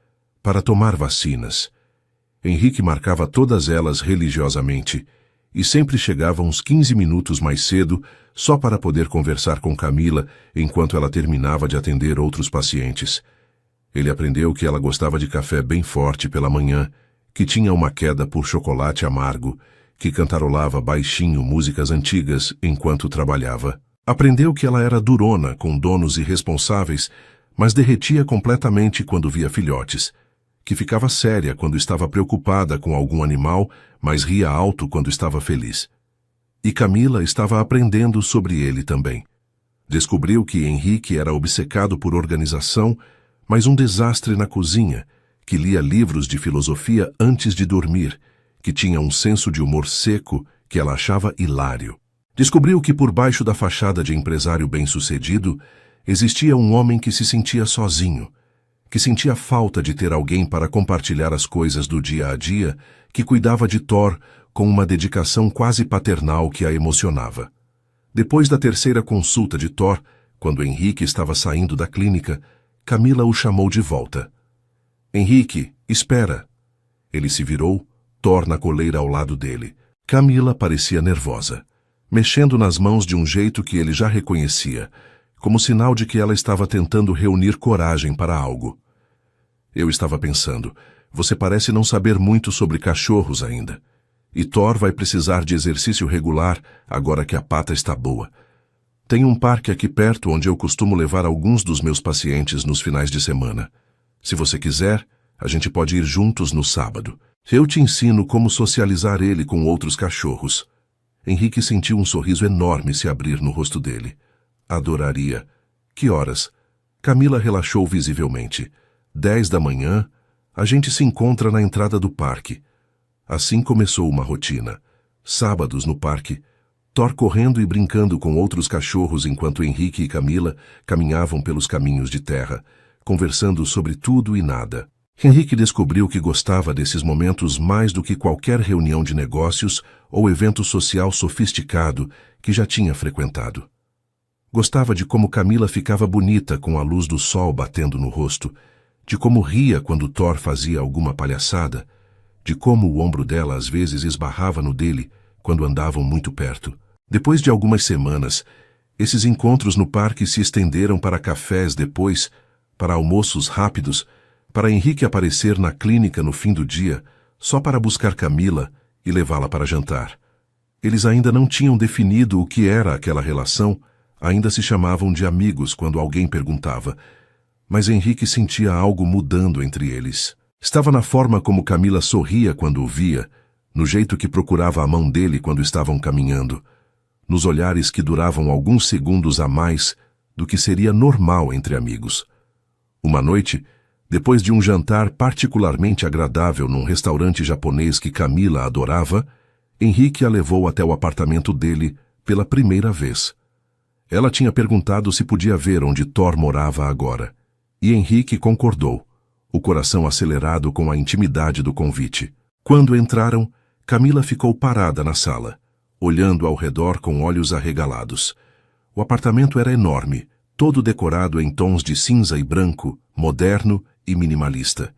para tomar vacinas. Henrique marcava todas elas religiosamente e sempre chegava uns 15 minutos mais cedo só para poder conversar com Camila enquanto ela terminava de atender outros pacientes. Ele aprendeu que ela gostava de café bem forte pela manhã, que tinha uma queda por chocolate amargo, que cantarolava baixinho músicas antigas enquanto trabalhava. Aprendeu que ela era durona com donos irresponsáveis, mas derretia completamente quando via filhotes, que ficava séria quando estava preocupada com algum animal, mas ria alto quando estava feliz. E Camila estava aprendendo sobre ele também. Descobriu que Henrique era obcecado por organização, mas um desastre na cozinha, que lia livros de filosofia antes de dormir, que tinha um senso de humor seco que ela achava hilário. Descobriu que por baixo da fachada de empresário bem-sucedido existia um homem que se sentia sozinho, que sentia falta de ter alguém para compartilhar as coisas do dia a dia, que cuidava de Thor com uma dedicação quase paternal que a emocionava. Depois da terceira consulta de Thor, quando Henrique estava saindo da clínica, Camila o chamou de volta. Henrique, espera. Ele se virou, Thor na coleira ao lado dele. Camila parecia nervosa, mexendo nas mãos de um jeito que ele já reconhecia, como sinal de que ela estava tentando reunir coragem para algo. Eu estava pensando, você parece não saber muito sobre cachorros ainda. E Thor vai precisar de exercício regular agora que a pata está boa. Tem um parque aqui perto onde eu costumo levar alguns dos meus pacientes nos finais de semana. Se você quiser, a gente pode ir juntos no sábado. Eu te ensino como socializar ele com outros cachorros. Henrique sentiu um sorriso enorme se abrir no rosto dele. Adoraria. Que horas? Camila relaxou visivelmente. 10 da manhã, a gente se encontra na entrada do parque. Assim começou uma rotina. Sábados no parque, Thor correndo e brincando com outros cachorros enquanto Henrique e Camila caminhavam pelos caminhos de terra, conversando sobre tudo e nada. Henrique descobriu que gostava desses momentos mais do que qualquer reunião de negócios ou evento social sofisticado que já tinha frequentado. Gostava de como Camila ficava bonita com a luz do sol batendo no rosto, de como ria quando Thor fazia alguma palhaçada, de como o ombro dela às vezes esbarrava no dele quando andavam muito perto. Depois de algumas semanas, esses encontros no parque se estenderam para cafés depois, para almoços rápidos, para Henrique aparecer na clínica no fim do dia, só para buscar Camila e levá-la para jantar. Eles ainda não tinham definido o que era aquela relação, ainda se chamavam de amigos quando alguém perguntava, mas Henrique sentia algo mudando entre eles. Estava na forma como Camila sorria quando o via, no jeito que procurava a mão dele quando estavam caminhando, nos olhares que duravam alguns segundos a mais do que seria normal entre amigos. Uma noite, depois de um jantar particularmente agradável num restaurante japonês que Camila adorava, Henrique a levou até o apartamento dele pela primeira vez. Ela tinha perguntado se podia ver onde Thor morava agora, e Henrique concordou, o coração acelerado com a intimidade do convite. Quando entraram, Camila ficou parada na sala, olhando ao redor com olhos arregalados. O apartamento era enorme, todo decorado em tons de cinza e branco, moderno e minimalista.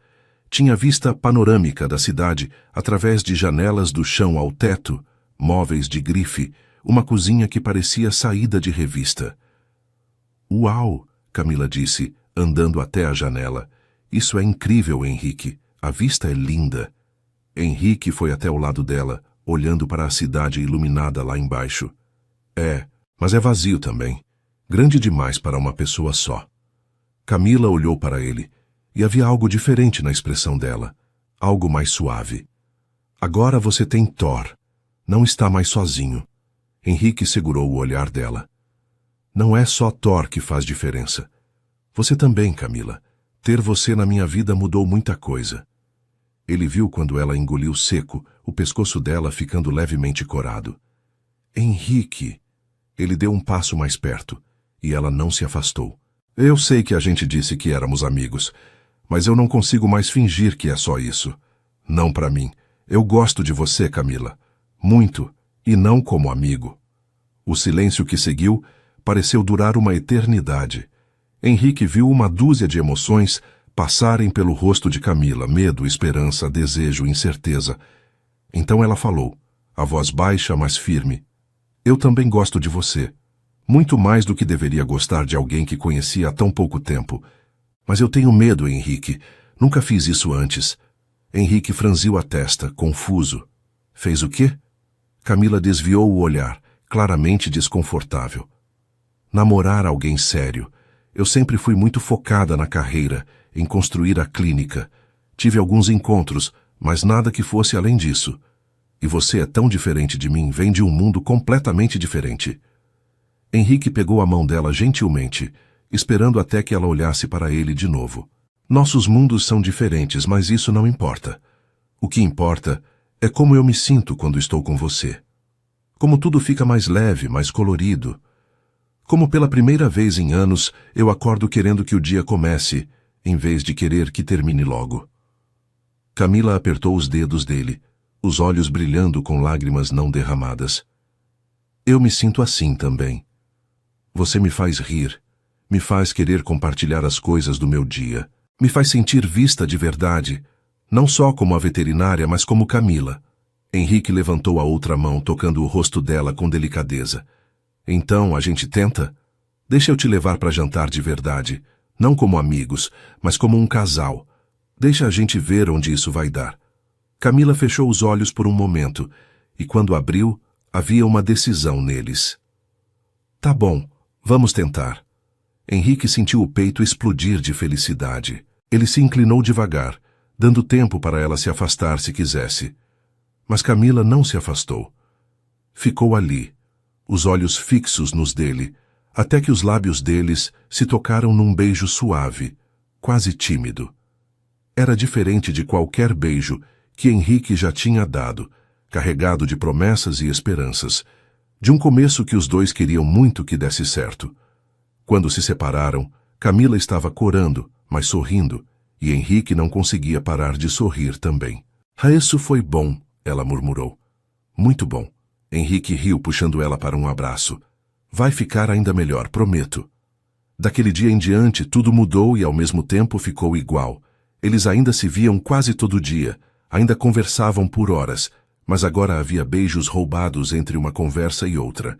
Tinha vista panorâmica da cidade através de janelas do chão ao teto, móveis de grife, uma cozinha que parecia saída de revista. "Uau!", Camila disse, andando até a janela. "Isso é incrível, Henrique. A vista é linda." Henrique foi até o lado dela, olhando para a cidade iluminada lá embaixo. "É, mas é vazio também. Grande demais para uma pessoa só." Camila olhou para ele, e havia algo diferente na expressão dela, algo mais suave. "Agora você tem Thor. Não está mais sozinho." Henrique segurou o olhar dela. "Não é só Thor que faz diferença. Você também, Camila. Ter você na minha vida mudou muita coisa." Ele viu quando ela engoliu seco, o pescoço dela ficando levemente corado. "Henrique." Ele deu um passo mais perto, e ela não se afastou. "Eu sei que a gente disse que éramos amigos, mas eu não consigo mais fingir que é só isso. Não para mim. Eu gosto de você, Camila. Muito, e não como amigo." O silêncio que seguiu pareceu durar uma eternidade. Henrique viu uma dúzia de emoções passarem pelo rosto de Camila, medo, esperança, desejo, incerteza. Então ela falou, a voz baixa, mas firme. "Eu também gosto de você. Muito mais do que deveria gostar de alguém que conhecia há tão pouco tempo. Mas eu tenho medo, Henrique. Nunca fiz isso antes." Henrique franziu a testa, confuso. "Fez o quê?" Camila desviou o olhar, claramente desconfortável. "Namorar alguém sério. Eu sempre fui muito focada na carreira, em construir a clínica. Tive alguns encontros, mas nada que fosse além disso. E você é tão diferente de mim, vem de um mundo completamente diferente." Henrique pegou a mão dela gentilmente, esperando até que ela olhasse para ele de novo. "Nossos mundos são diferentes, mas isso não importa. O que importa é como eu me sinto quando estou com você. Como tudo fica mais leve, mais colorido. Como pela primeira vez em anos eu acordo querendo que o dia comece, em vez de querer que termine logo." Camila apertou os dedos dele, os olhos brilhando com lágrimas não derramadas. "Eu me sinto assim também. Você me faz rir, me faz querer compartilhar as coisas do meu dia, me faz sentir vista de verdade, não só como a veterinária, mas como Camila." Henrique levantou a outra mão, tocando o rosto dela com delicadeza. "Então, a gente tenta? Deixa eu te levar para jantar de verdade, não como amigos, mas como um casal. Deixa a gente ver onde isso vai dar." Camila fechou os olhos por um momento, e quando abriu, havia uma decisão neles. "Tá bom, vamos tentar." Henrique sentiu o peito explodir de felicidade. Ele se inclinou devagar, dando tempo para ela se afastar se quisesse. Mas Camila não se afastou. Ficou ali, os olhos fixos nos dele, até que os lábios deles se tocaram num beijo suave, quase tímido. Era diferente de qualquer beijo que Henrique já tinha dado, carregado de promessas e esperanças, de um começo que os dois queriam muito que desse certo. Quando se separaram, Camila estava corando, mas sorrindo, e Henrique não conseguia parar de sorrir também. "Isso foi bom", ela murmurou. "Muito bom." Henrique riu, puxando ela para um abraço. Vai ficar ainda melhor, prometo. Daquele dia em diante, tudo mudou e ao mesmo tempo ficou igual. Eles ainda se viam quase todo dia, ainda conversavam por horas, mas agora havia beijos roubados entre uma conversa e outra.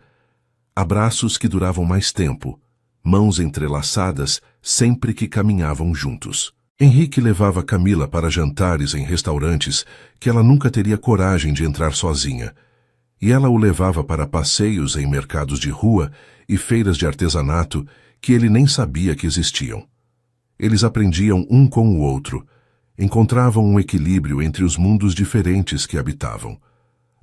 Abraços que duravam mais tempo, mãos entrelaçadas sempre que caminhavam juntos. Henrique levava Camila para jantares em restaurantes que ela nunca teria coragem de entrar sozinha. E ela o levava para passeios em mercados de rua e feiras de artesanato que ele nem sabia que existiam. Eles aprendiam um com o outro, encontravam um equilíbrio entre os mundos diferentes que habitavam.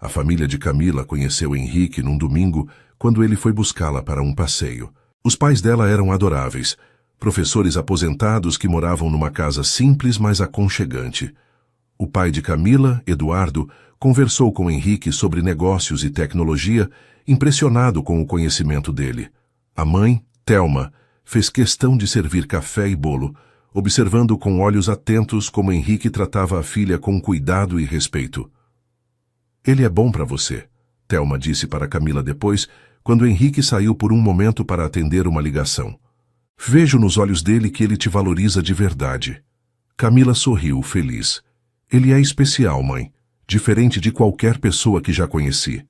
A família de Camila conheceu Henrique num domingo quando ele foi buscá-la para um passeio. Os pais dela eram adoráveis, professores aposentados que moravam numa casa simples, mas aconchegante. O pai de Camila, Eduardo, conversou com Henrique sobre negócios e tecnologia, impressionado com o conhecimento dele. A mãe, Thelma, fez questão de servir café e bolo, observando com olhos atentos como Henrique tratava a filha com cuidado e respeito. Ele é bom para você, Thelma disse para Camila depois, quando Henrique saiu por um momento para atender uma ligação. Vejo nos olhos dele que ele te valoriza de verdade. Camila sorriu, feliz. Ele é especial, mãe, diferente de qualquer pessoa que já conheci.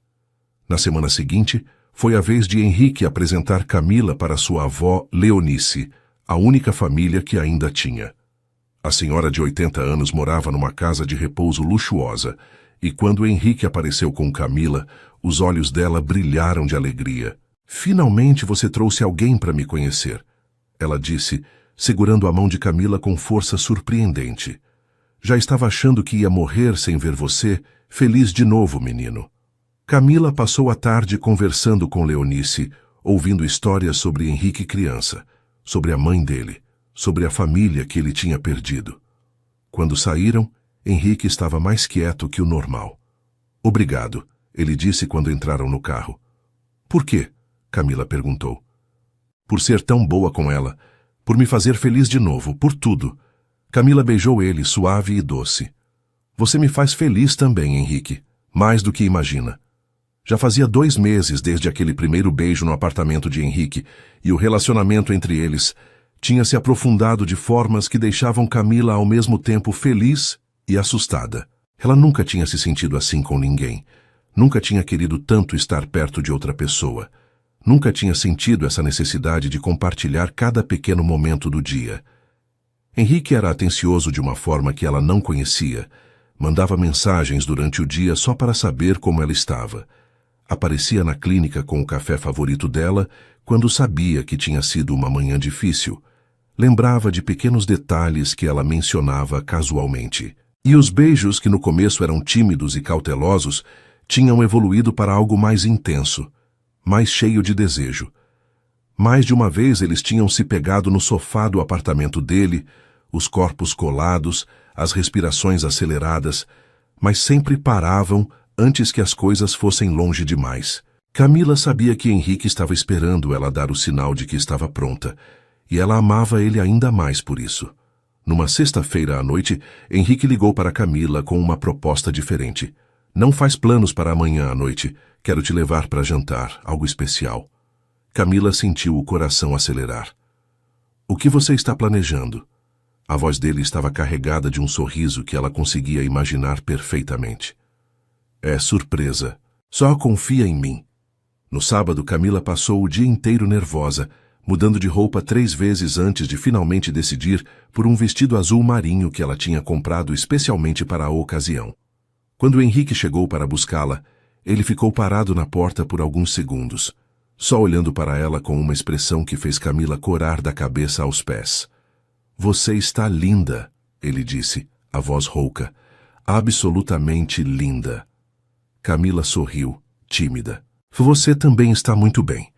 Na semana seguinte, foi a vez de Henrique apresentar Camila para sua avó Leonice, a única família que ainda tinha. A senhora de 80 anos morava numa casa de repouso luxuosa, e quando Henrique apareceu com Camila, os olhos dela brilharam de alegria. Finalmente você trouxe alguém para me conhecer, ela disse, segurando a mão de Camila com força surpreendente. Já estava achando que ia morrer sem ver você, feliz de novo, menino. Camila passou a tarde conversando com Leonice, ouvindo histórias sobre Henrique criança, sobre a mãe dele, sobre a família que ele tinha perdido. Quando saíram, Henrique estava mais quieto que o normal. Obrigado, ele disse quando entraram no carro. Por quê? Camila perguntou. Por ser tão boa com ela, por me fazer feliz de novo, por tudo. Camila beijou ele, suave e doce. Você me faz feliz também, Henrique, mais do que imagina. Já fazia 2 meses desde aquele primeiro beijo no apartamento de Henrique, e o relacionamento entre eles tinha se aprofundado de formas que deixavam Camila ao mesmo tempo feliz e assustada. Ela nunca tinha se sentido assim com ninguém. Nunca tinha querido tanto estar perto de outra pessoa. Nunca tinha sentido essa necessidade de compartilhar cada pequeno momento do dia. Henrique era atencioso de uma forma que ela não conhecia. Mandava mensagens durante o dia só para saber como ela estava. Aparecia na clínica com o café favorito dela quando sabia que tinha sido uma manhã difícil. Lembrava de pequenos detalhes que ela mencionava casualmente. E os beijos, que no começo eram tímidos e cautelosos, tinham evoluído para algo mais intenso, mais cheio de desejo. Mais de uma vez eles tinham se pegado no sofá do apartamento dele, os corpos colados, as respirações aceleradas, mas sempre paravam antes que as coisas fossem longe demais. Camila sabia que Henrique estava esperando ela dar o sinal de que estava pronta, e ela amava ele ainda mais por isso. Numa sexta-feira à noite, Henrique ligou para Camila com uma proposta diferente. Não faz planos para amanhã à noite. Quero te levar para jantar, algo especial. Camila sentiu o coração acelerar. O que você está planejando? A voz dele estava carregada de um sorriso que ela conseguia imaginar perfeitamente. É surpresa. Só confia em mim. No sábado, Camila passou o dia inteiro nervosa, mudando de roupa 3 vezes antes de finalmente decidir por um vestido azul marinho que ela tinha comprado especialmente para a ocasião. Quando Henrique chegou para buscá-la, ele ficou parado na porta por alguns segundos, só olhando para ela com uma expressão que fez Camila corar da cabeça aos pés. Você está linda, ele disse, a voz rouca. Absolutamente linda. Camila sorriu, tímida. Você também está muito bem.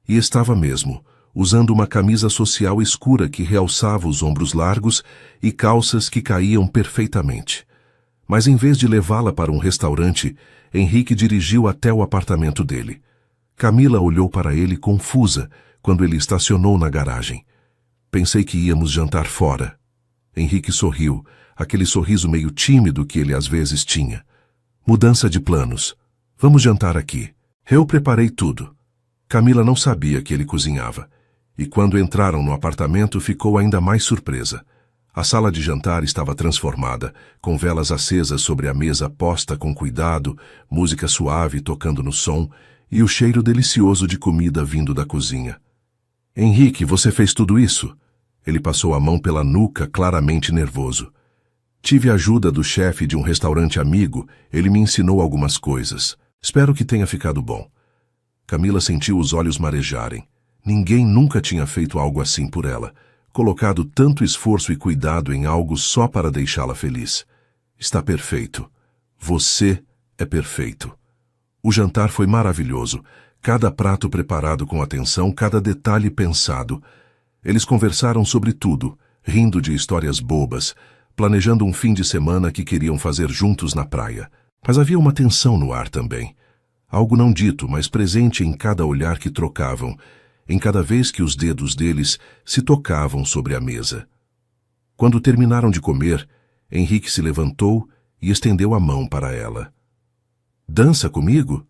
E estava mesmo, usando uma camisa social escura que realçava os ombros largos e calças que caíam perfeitamente. Mas em vez de levá-la para um restaurante, Henrique dirigiu até o apartamento dele. Camila olhou para ele confusa quando ele estacionou na garagem. Pensei que íamos jantar fora. Henrique sorriu, aquele sorriso meio tímido que ele às vezes tinha. Mudança de planos. Vamos jantar aqui. Eu preparei tudo. Camila não sabia que ele cozinhava, e quando entraram no apartamento ficou ainda mais surpresa. A sala de jantar estava transformada, com velas acesas sobre a mesa posta com cuidado, música suave tocando no som e o cheiro delicioso de comida vindo da cozinha. Henrique, você fez tudo isso? Ele passou a mão pela nuca, claramente nervoso. Tive a ajuda do chefe de um restaurante amigo, ele me ensinou algumas coisas. Espero que tenha ficado bom. Camila sentiu os olhos marejarem. Ninguém nunca tinha feito algo assim por ela, colocado tanto esforço e cuidado em algo só para deixá-la feliz. Está perfeito. Você é perfeito. O jantar foi maravilhoso, cada prato preparado com atenção, cada detalhe pensado. Eles conversaram sobre tudo, rindo de histórias bobas, planejando um fim de semana que queriam fazer juntos na praia. Mas havia uma tensão no ar também. Algo não dito, mas presente em cada olhar que trocavam, em cada vez que os dedos deles se tocavam sobre a mesa. Quando terminaram de comer, Henrique se levantou e estendeu a mão para ela. Dança comigo?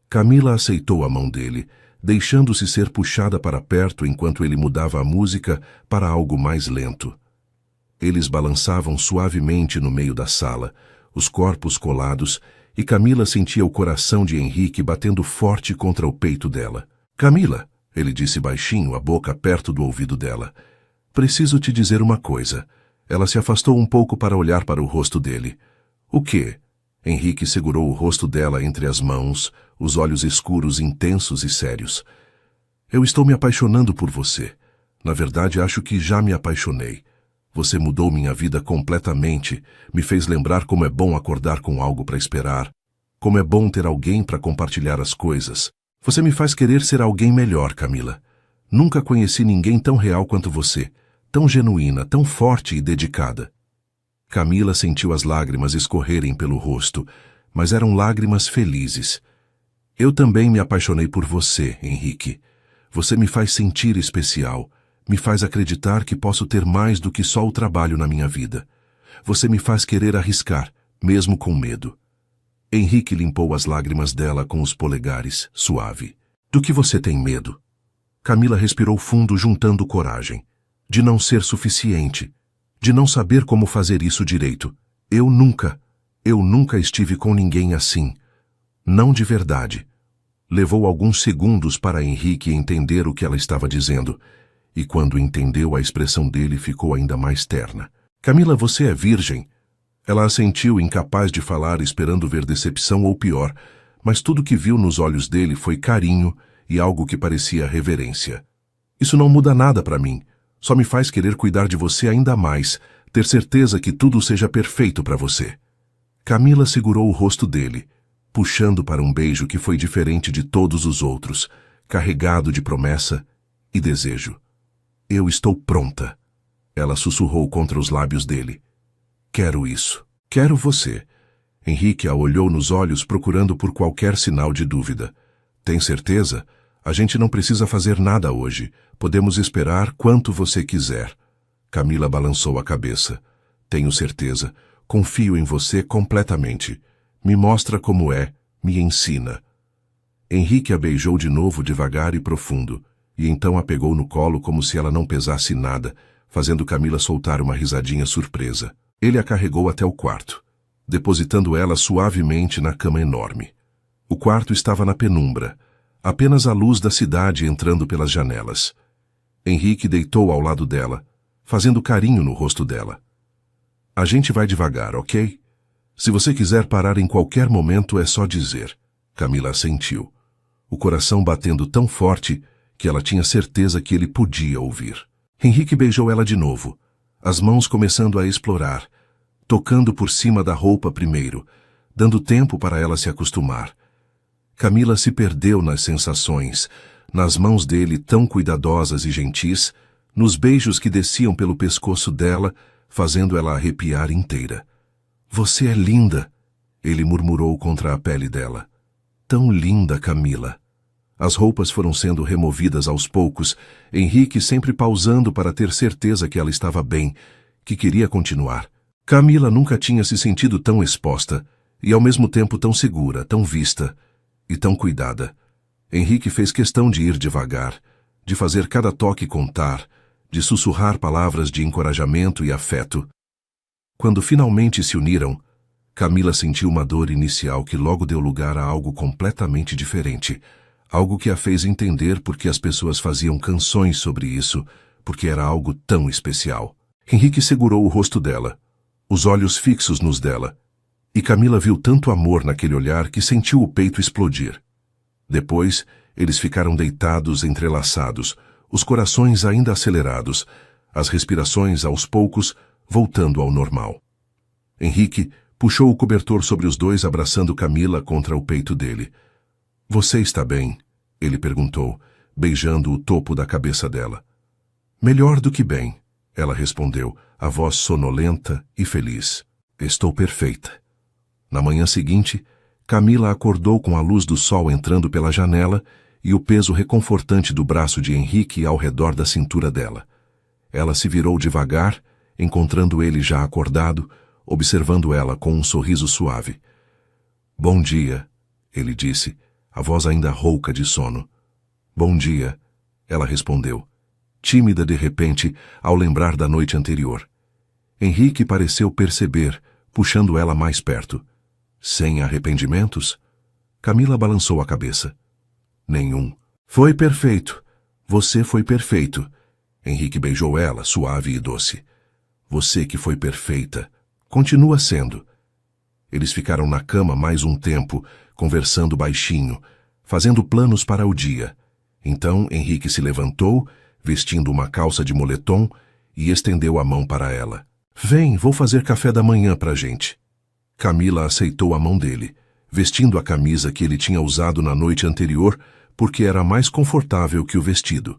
Camila aceitou a mão dele, deixando-se ser puxada para perto enquanto ele mudava a música para algo mais lento. Eles balançavam suavemente no meio da sala, os corpos colados, e Camila sentia o coração de Henrique batendo forte contra o peito dela. Camila, ele disse baixinho, a boca perto do ouvido dela. Preciso te dizer uma coisa. Ela se afastou um pouco para olhar para o rosto dele. O quê? Henrique segurou o rosto dela entre as mãos, os olhos escuros, intensos e sérios. Eu estou me apaixonando por você. Na verdade, acho que já me apaixonei. Você mudou minha vida completamente, me fez lembrar como é bom acordar com algo para esperar, como é bom ter alguém para compartilhar as coisas. Você me faz querer ser alguém melhor, Camila. Nunca conheci ninguém tão real quanto você, tão genuína, tão forte e dedicada. Camila sentiu as lágrimas escorrerem pelo rosto, mas eram lágrimas felizes. Eu também me apaixonei por você, Henrique. Você me faz sentir especial, me faz acreditar que posso ter mais do que só o trabalho na minha vida. Você me faz querer arriscar, mesmo com medo. Henrique limpou as lágrimas dela com os polegares, suave. Do que você tem medo? Camila respirou fundo, juntando coragem. De não ser suficiente. De não saber como fazer isso direito. Eu nunca estive com ninguém assim. Não de verdade. Levou alguns segundos para Henrique entender o que ela estava dizendo. E quando entendeu, a expressão dele ficou ainda mais terna. Camila, você é virgem. Ela assentiu, incapaz de falar, esperando ver decepção ou pior, mas tudo que viu nos olhos dele foi carinho e algo que parecia reverência. Isso não muda nada para mim. Só me faz querer cuidar de você ainda mais, ter certeza que tudo seja perfeito para você. Camila segurou o rosto dele, puxando para um beijo que foi diferente de todos os outros, carregado de promessa e desejo. Eu estou pronta. Ela sussurrou contra os lábios dele. Quero isso. Quero você. Henrique a olhou nos olhos procurando por qualquer sinal de dúvida. Tem certeza? A gente não precisa fazer nada hoje. Podemos esperar quanto você quiser. Camila balançou a cabeça. Tenho certeza. Confio em você completamente. Me mostra como é. Me ensina. Henrique a beijou de novo devagar e profundo, e então a pegou no colo como se ela não pesasse nada, fazendo Camila soltar uma risadinha surpresa. Ele a carregou até o quarto, depositando ela suavemente na cama enorme. O quarto estava na penumbra, apenas a luz da cidade entrando pelas janelas. Henrique deitou ao lado dela, fazendo carinho no rosto dela. A gente vai devagar, ok? Se você quiser parar em qualquer momento, é só dizer. Camila assentiu, o coração batendo tão forte que ela tinha certeza que ele podia ouvir. Henrique beijou ela de novo, as mãos começando a explorar, tocando por cima da roupa primeiro, dando tempo para ela se acostumar. Camila se perdeu nas sensações, nas mãos dele tão cuidadosas e gentis, nos beijos que desciam pelo pescoço dela, fazendo ela arrepiar inteira. Você é linda, ele murmurou contra a pele dela. Tão linda, Camila. As roupas foram sendo removidas aos poucos, Henrique sempre pausando para ter certeza que ela estava bem, que queria continuar. Camila nunca tinha se sentido tão exposta, e ao mesmo tempo tão segura, tão vista e tão cuidada. Henrique fez questão de ir devagar, de fazer cada toque contar, de sussurrar palavras de encorajamento e afeto. Quando finalmente se uniram, Camila sentiu uma dor inicial que logo deu lugar a algo completamente diferente, algo que a fez entender por que as pessoas faziam canções sobre isso, porque era algo tão especial. Henrique segurou o rosto dela, os olhos fixos nos dela, e Camila viu tanto amor naquele olhar que sentiu o peito explodir. Depois, eles ficaram deitados, entrelaçados, os corações ainda acelerados, as respirações, aos poucos, voltando ao normal. Henrique puxou o cobertor sobre os dois, abraçando Camila contra o peito dele. — Você está bem? Ele perguntou, beijando o topo da cabeça dela. — Melhor do que bem, ela respondeu, a voz sonolenta e feliz. — Estou perfeita. Na manhã seguinte, Camila acordou com a luz do sol entrando pela janela e o peso reconfortante do braço de Henrique ao redor da cintura dela. Ela se virou devagar, encontrando ele já acordado, observando ela com um sorriso suave. — Bom dia, ele disse, a voz ainda rouca de sono. — Bom dia, ela respondeu, tímida de repente ao lembrar da noite anterior. Henrique pareceu perceber, puxando ela mais perto. — Sem arrependimentos? Camila balançou a cabeça. — Nenhum. — Foi perfeito. Você foi perfeito. Henrique beijou ela, suave e doce. — Você que foi perfeita. Continua sendo. Eles ficaram na cama mais um tempo, conversando baixinho, fazendo planos para o dia. Então Henrique se levantou, vestindo uma calça de moletom, e estendeu a mão para ela. — Vem, vou fazer café da manhã pra gente. Camila aceitou a mão dele, vestindo a camisa que ele tinha usado na noite anterior, porque era mais confortável que o vestido.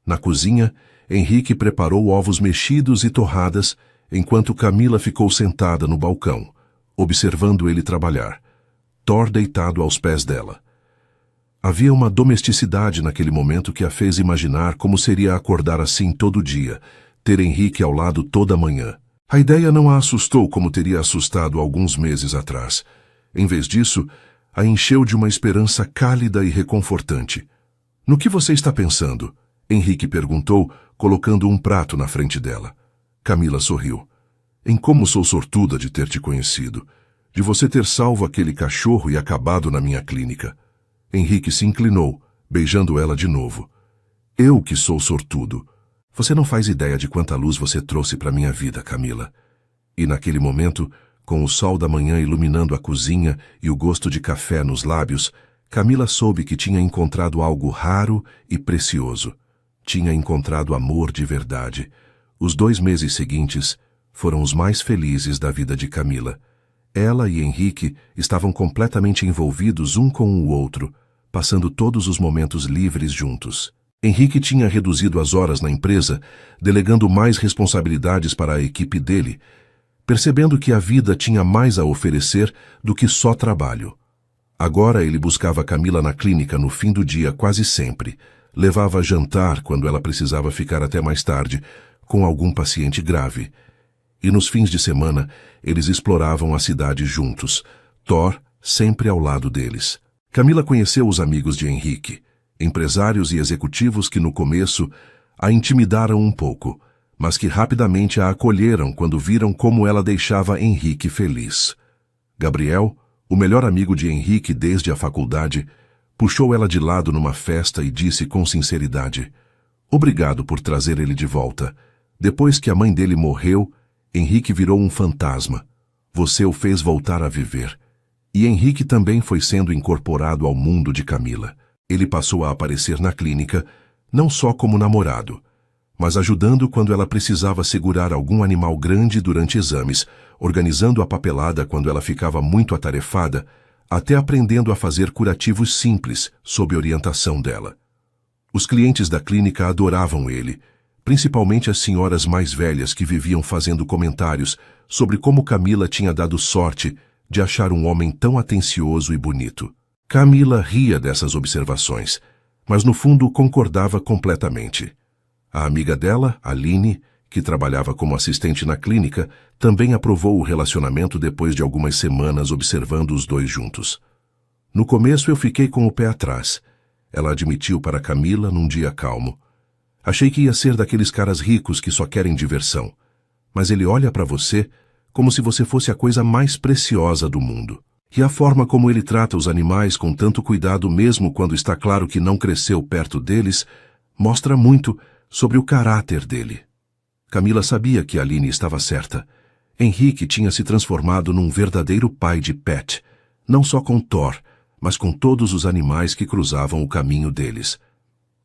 Na cozinha, Henrique preparou ovos mexidos e torradas, enquanto Camila ficou sentada no balcão, observando ele trabalhar, Thor deitado aos pés dela. Havia uma domesticidade naquele momento que a fez imaginar como seria acordar assim todo dia, ter Henrique ao lado toda manhã. A ideia não a assustou como teria assustado alguns meses atrás. Em vez disso, a encheu de uma esperança cálida e reconfortante. — No que você está pensando? Henrique perguntou, colocando um prato na frente dela. Camila sorriu. — Em como sou sortuda de ter te conhecido, de você ter salvo aquele cachorro e acabado na minha clínica. Henrique se inclinou, beijando ela de novo. — Eu que sou sortudo. Você não faz ideia de quanta luz você trouxe para minha vida, Camila. E naquele momento, com o sol da manhã iluminando a cozinha e o gosto de café nos lábios, Camila soube que tinha encontrado algo raro e precioso. Tinha encontrado amor de verdade. Os 2 meses seguintes foram os mais felizes da vida de Camila. Ela e Henrique estavam completamente envolvidos um com o outro, passando todos os momentos livres juntos. Henrique tinha reduzido as horas na empresa, delegando mais responsabilidades para a equipe dele, percebendo que a vida tinha mais a oferecer do que só trabalho. Agora ele buscava Camila na clínica no fim do dia quase sempre, levava a jantar quando ela precisava ficar até mais tarde, com algum paciente grave. E nos fins de semana, eles exploravam a cidade juntos, Thor sempre ao lado deles. Camila conheceu os amigos de Henrique, empresários e executivos que no começo a intimidaram um pouco, mas que rapidamente a acolheram quando viram como ela deixava Henrique feliz. Gabriel, o melhor amigo de Henrique desde a faculdade, puxou ela de lado numa festa e disse com sinceridade: "Obrigado por trazer ele de volta. Depois que a mãe dele morreu, Henrique virou um fantasma. Você o fez voltar a viver." E Henrique também foi sendo incorporado ao mundo de Camila. Ele passou a aparecer na clínica, não só como namorado, mas ajudando quando ela precisava segurar algum animal grande durante exames, organizando a papelada quando ela ficava muito atarefada, até aprendendo a fazer curativos simples sob orientação dela. Os clientes da clínica adoravam ele, principalmente as senhoras mais velhas que viviam fazendo comentários sobre como Camila tinha dado sorte de achar um homem tão atencioso e bonito. Camila ria dessas observações, mas no fundo concordava completamente. A amiga dela, Aline, que trabalhava como assistente na clínica, também aprovou o relacionamento depois de algumas semanas observando os dois juntos. No começo eu fiquei com o pé atrás. ela admitiu para Camila num dia calmo. Achei que ia ser daqueles caras ricos que só querem diversão. Mas ele olha para você como se você fosse a coisa mais preciosa do mundo. E a forma como ele trata os animais com tanto cuidado mesmo quando está claro que não cresceu perto deles, mostra muito sobre o caráter dele. Camila sabia que Aline estava certa. Henrique tinha se transformado num verdadeiro pai de pet, não só com Thor, mas com todos os animais que cruzavam o caminho deles.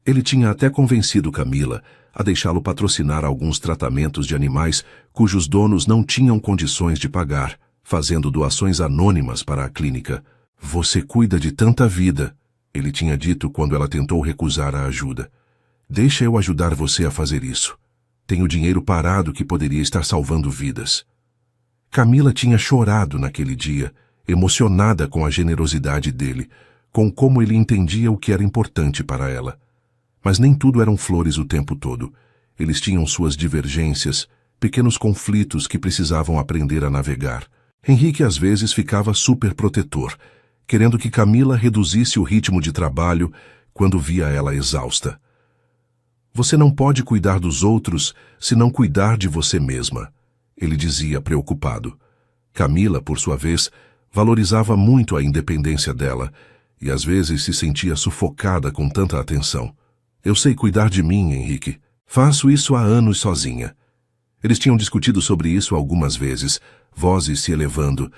Ele tinha até convencido Camila a deixá-lo patrocinar alguns tratamentos de animais cujos donos não tinham condições de pagar, fazendo doações anônimas para a clínica. "Você cuida de tanta vida", ele tinha dito quando ela tentou recusar a ajuda. "Deixa eu ajudar você a fazer isso. Tenho dinheiro parado que poderia estar salvando vidas." Camila tinha chorado naquele dia, emocionada com a generosidade dele, com como ele entendia o que era importante para ela. Mas nem tudo eram flores o tempo todo. Eles tinham suas divergências, pequenos conflitos que precisavam aprender a navegar. Henrique às vezes ficava superprotetor, querendo que Camila reduzisse o ritmo de trabalho quando via ela exausta. "Você não pode cuidar dos outros se não cuidar de você mesma", ele dizia preocupado. Camila, por sua vez, valorizava muito a independência dela e às vezes se sentia sufocada com tanta atenção. "Eu sei cuidar de mim, Henrique. Faço isso há anos sozinha." Eles tinham discutido sobre isso algumas vezes, vozes se elevando,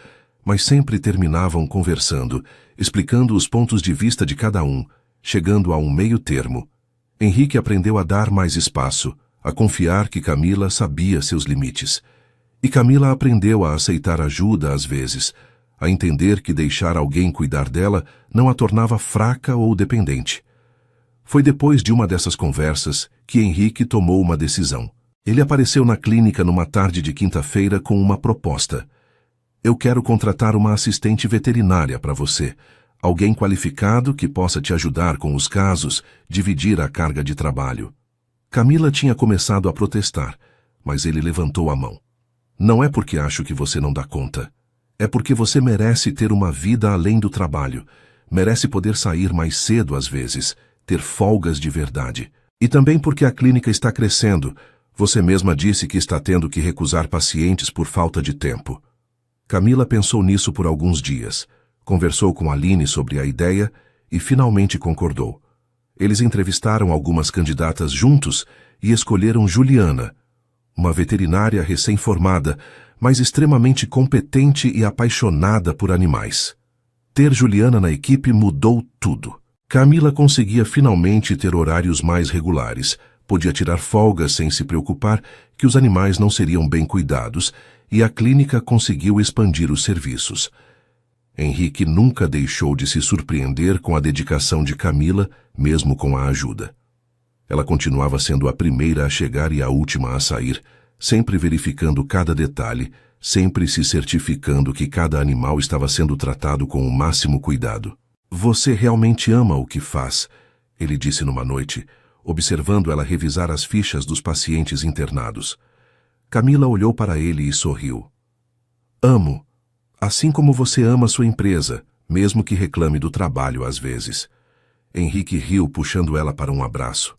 mas sempre terminavam conversando, explicando os pontos de vista de cada um, chegando a um meio termo. Henrique aprendeu a dar mais espaço, a confiar que Camila sabia seus limites. E Camila aprendeu a aceitar ajuda às vezes, a entender que deixar alguém cuidar dela não a tornava fraca ou dependente. Foi depois de uma dessas conversas que Henrique tomou uma decisão. Ele apareceu na clínica numa tarde de quinta-feira com uma proposta. "Eu quero contratar uma assistente veterinária para você, alguém qualificado que possa te ajudar com os casos, dividir a carga de trabalho." Camila tinha começado a protestar, mas ele levantou a mão. "Não é porque acho que você não dá conta. É porque você merece ter uma vida além do trabalho, merece poder sair mais cedo às vezes, ter folgas de verdade. E também porque a clínica está crescendo. Você mesma disse que está tendo que recusar pacientes por falta de tempo." Camila pensou nisso por alguns dias, conversou com Aline sobre a ideia e finalmente concordou. Eles entrevistaram algumas candidatas juntos e escolheram Juliana, uma veterinária recém-formada, mas extremamente competente e apaixonada por animais. Ter Juliana na equipe mudou tudo. Camila conseguia finalmente ter horários mais regulares, podia tirar folgas sem se preocupar que os animais não seriam bem cuidados, e a clínica conseguiu expandir os serviços. Henrique nunca deixou de se surpreender com a dedicação de Camila, mesmo com a ajuda. Ela continuava sendo a primeira a chegar e a última a sair, sempre verificando cada detalhe, sempre se certificando que cada animal estava sendo tratado com o máximo cuidado. "Você realmente ama o que faz", ele disse numa noite, observando ela revisar as fichas dos pacientes internados. Camila olhou para ele e sorriu. "Amo, assim como você ama sua empresa, mesmo que reclame do trabalho às vezes." Henrique riu, puxando ela para um abraço.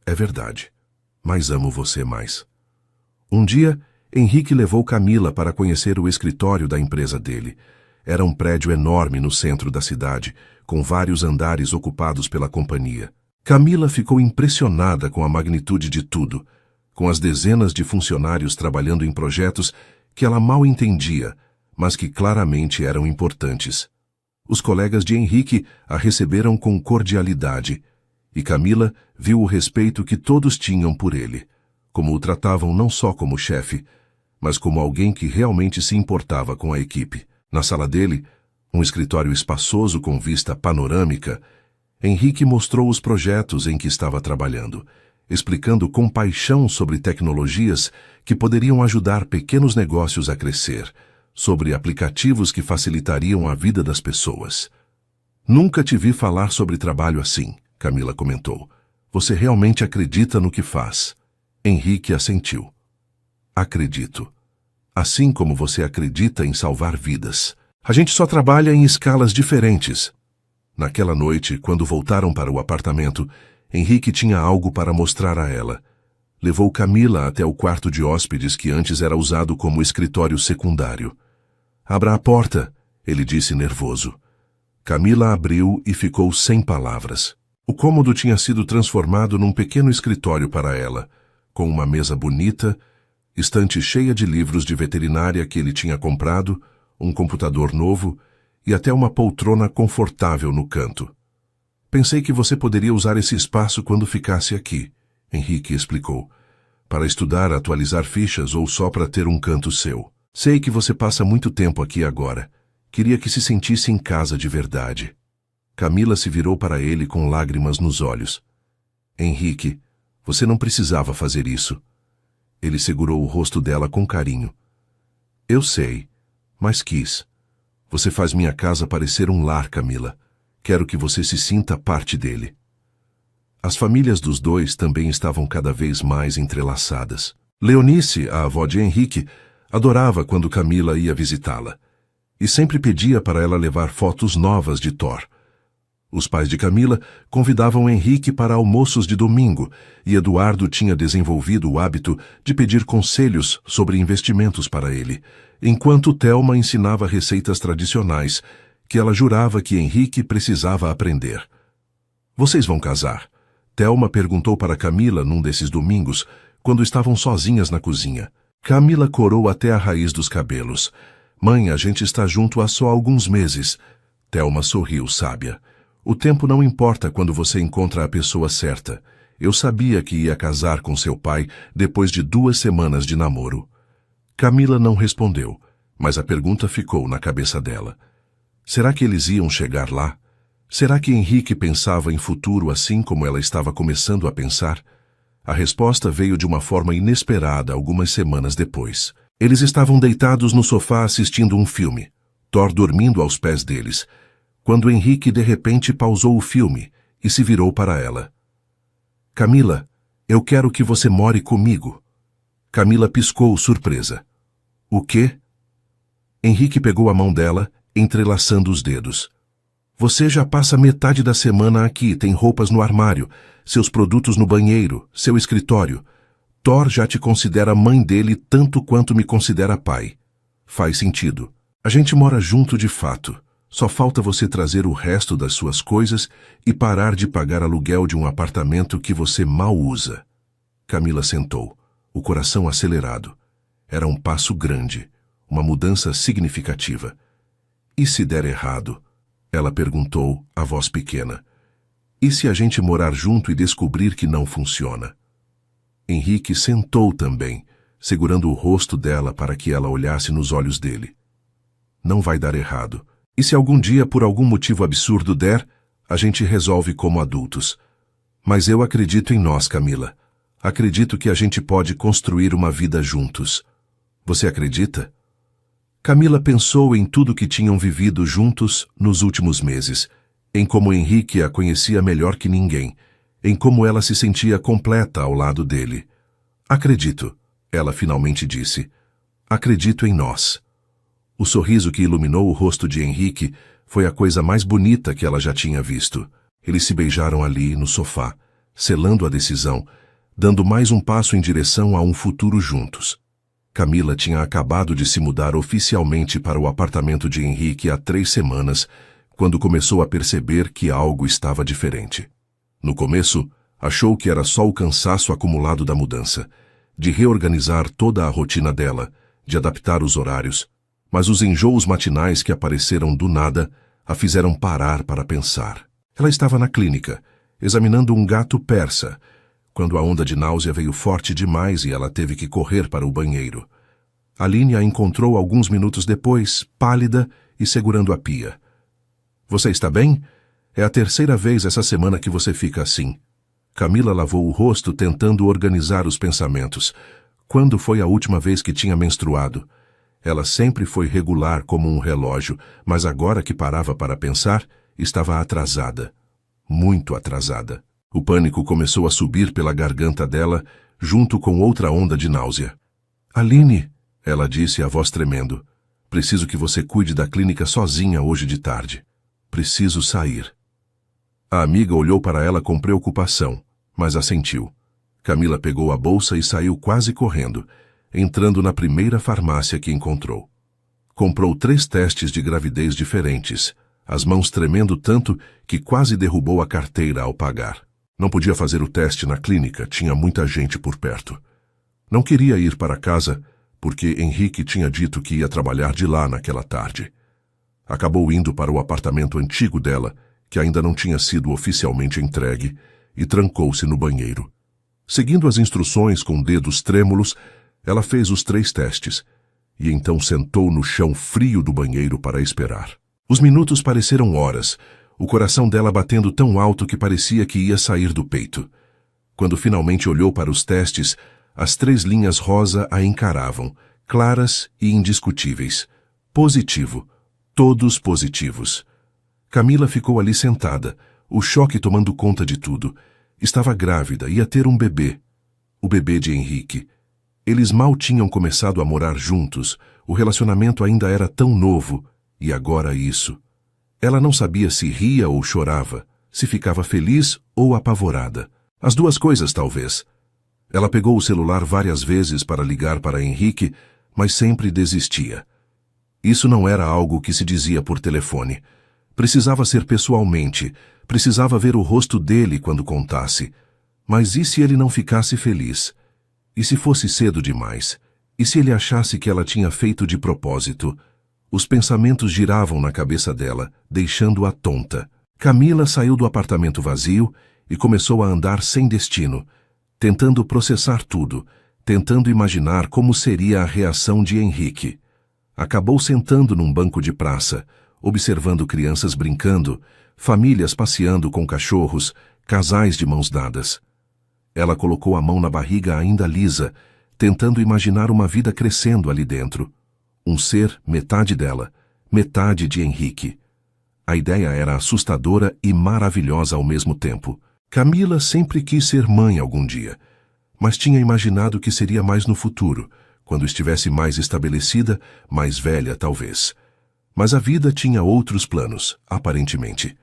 "É verdade, mas amo você mais." Um dia, Henrique levou Camila para conhecer o escritório da empresa dele. Era um prédio enorme no centro da cidade, com vários andares ocupados pela companhia. Camila ficou impressionada com a magnitude de tudo, com as dezenas de funcionários trabalhando em projetos que ela mal entendia, mas que claramente eram importantes. Os colegas de Henrique a receberam com cordialidade, e Camila viu o respeito que todos tinham por ele, como o tratavam não só como chefe, mas como alguém que realmente se importava com a equipe. Na sala dele, um escritório espaçoso com vista panorâmica, Henrique mostrou os projetos em que estava trabalhando, explicando com paixão sobre tecnologias que poderiam ajudar pequenos negócios a crescer, sobre aplicativos que facilitariam a vida das pessoas. "Nunca te vi falar sobre trabalho assim", Camila comentou. "Você realmente acredita no que faz?" Henrique assentiu. "Acredito. Assim como você acredita em salvar vidas. A gente só trabalha em escalas diferentes." Naquela noite, quando voltaram para o apartamento, Henrique tinha algo para mostrar a ela. Levou Camila até o quarto de hóspedes que antes era usado como escritório secundário. "Abra a porta", ele disse nervoso. Camila abriu e ficou sem palavras. O cômodo tinha sido transformado num pequeno escritório para ela, com uma mesa bonita, estante cheia de livros de veterinária que ele tinha comprado, um computador novo e até uma poltrona confortável no canto. "Pensei que você poderia usar esse espaço quando ficasse aqui", Henrique explicou. "Para estudar, atualizar fichas ou só para ter um canto seu. Sei que você passa muito tempo aqui agora. Queria que se sentisse em casa de verdade." Camila se virou para ele com lágrimas nos olhos. "Henrique, você não precisava fazer isso." Ele segurou o rosto dela com carinho. "Eu sei, mas quis. Você faz minha casa parecer um lar, Camila. Quero que você se sinta parte dele." As famílias dos dois também estavam cada vez mais entrelaçadas. Leonice, a avó de Henrique, adorava quando Camila ia visitá-la, e sempre pedia para ela levar fotos novas de Thor. Os pais de Camila convidavam Henrique para almoços de domingo, e Eduardo tinha desenvolvido o hábito de pedir conselhos sobre investimentos para ele, enquanto Thelma ensinava receitas tradicionais, que ela jurava que Henrique precisava aprender. "Vocês vão casar?" Thelma perguntou para Camila num desses domingos, quando estavam sozinhas na cozinha. Camila corou até a raiz dos cabelos. "Mãe, a gente está junto há só alguns meses." Thelma sorriu, sábia. "O tempo não importa quando você encontra a pessoa certa. Eu sabia que ia casar com seu pai depois de 2 semanas de namoro." Camila não respondeu, mas a pergunta ficou na cabeça dela. Será que eles iam chegar lá? Será que Henrique pensava em futuro assim como ela estava começando a pensar? A resposta veio de uma forma inesperada algumas semanas depois. Eles estavam deitados no sofá assistindo um filme, Thor dormindo aos pés deles, quando Henrique de repente pausou o filme e se virou para ela. "Camila, eu quero que você more comigo." Camila piscou, surpresa. "O quê?" Henrique pegou a mão dela, entrelaçando os dedos. "Você já passa metade da semana aqui, tem roupas no armário, seus produtos no banheiro, seu escritório. Thor já te considera mãe dele tanto quanto me considera pai. Faz sentido. A gente mora junto de fato. Só falta você trazer o resto das suas coisas e parar de pagar aluguel de um apartamento que você mal usa." Camila sentou, o coração acelerado. Era um passo grande, uma mudança significativa. "E se der errado?" Ela perguntou, a voz pequena. "E se a gente morar junto e descobrir que não funciona?" Henrique sentou também, segurando o rosto dela para que ela olhasse nos olhos dele. "Não vai dar errado. E se algum dia, por algum motivo absurdo der, a gente resolve como adultos. Mas eu acredito em nós, Camila. Acredito que a gente pode construir uma vida juntos. Você acredita?" Camila pensou em tudo que tinham vivido juntos nos últimos meses, em como Henrique a conhecia melhor que ninguém, em como ela se sentia completa ao lado dele. "Acredito", ela finalmente disse. "Acredito em nós." O sorriso que iluminou o rosto de Henrique foi a coisa mais bonita que ela já tinha visto. Eles se beijaram ali, no sofá, selando a decisão, dando mais um passo em direção a um futuro juntos. Camila tinha acabado de se mudar oficialmente para o apartamento de Henrique há 3 semanas, quando começou a perceber que algo estava diferente. No começo, achou que era só o cansaço acumulado da mudança, de reorganizar toda a rotina dela, de adaptar os horários, mas os enjoos matinais que apareceram do nada a fizeram parar para pensar. Ela estava na clínica, examinando um gato persa, quando a onda de náusea veio forte demais e ela teve que correr para o banheiro. Aline a encontrou alguns minutos depois, pálida e segurando a pia. "Você está bem? É a 3ª vez essa semana que você fica assim." Camila lavou o rosto tentando organizar os pensamentos. Quando foi a última vez que tinha menstruado? Ela sempre foi regular como um relógio, mas agora que parava para pensar, estava atrasada. Muito atrasada. O pânico começou a subir pela garganta dela, junto com outra onda de náusea. "Aline", ela disse, a voz tremendo, "preciso que você cuide da clínica sozinha hoje de tarde. Preciso sair." A amiga olhou para ela com preocupação, mas assentiu. Camila pegou a bolsa e saiu quase correndo, entrando na primeira farmácia que encontrou. Comprou 3 testes de gravidez diferentes, as mãos tremendo tanto que quase derrubou a carteira ao pagar. Não podia fazer o teste na clínica, tinha muita gente por perto. Não queria ir para casa, porque Henrique tinha dito que ia trabalhar de lá naquela tarde. Acabou indo para o apartamento antigo dela, que ainda não tinha sido oficialmente entregue, e trancou-se no banheiro. Seguindo as instruções com dedos trêmulos, ela fez os 3 testes, e então sentou no chão frio do banheiro para esperar. Os minutos pareceram horas, o coração dela batendo tão alto que parecia que ia sair do peito. Quando finalmente olhou para os testes, as 3 linhas rosa a encaravam, claras e indiscutíveis. Positivo. Todos positivos. Camila ficou ali sentada, o choque tomando conta de tudo. Estava grávida, ia ter um bebê. O bebê de Henrique. Eles mal tinham começado a morar juntos, o relacionamento ainda era tão novo, e agora isso. Ela não sabia se ria ou chorava, se ficava feliz ou apavorada. As 2 coisas, talvez. Ela pegou o celular várias vezes para ligar para Henrique, mas sempre desistia. Isso não era algo que se dizia por telefone. Precisava ser pessoalmente, precisava ver o rosto dele quando contasse. Mas e se ele não ficasse feliz? E se fosse cedo demais? E se ele achasse que ela tinha feito de propósito? Os pensamentos giravam na cabeça dela, deixando-a tonta. Camila saiu do apartamento vazio e começou a andar sem destino, tentando processar tudo, tentando imaginar como seria a reação de Henrique. Acabou sentando num banco de praça, observando crianças brincando, famílias passeando com cachorros, casais de mãos dadas. Ela colocou a mão na barriga ainda lisa, tentando imaginar uma vida crescendo ali dentro. Um ser metade dela, metade de Henrique. A ideia era assustadora e maravilhosa ao mesmo tempo. Camila sempre quis ser mãe algum dia, mas tinha imaginado que seria mais no futuro, quando estivesse mais estabelecida, mais velha talvez. Mas a vida tinha outros planos, aparentemente.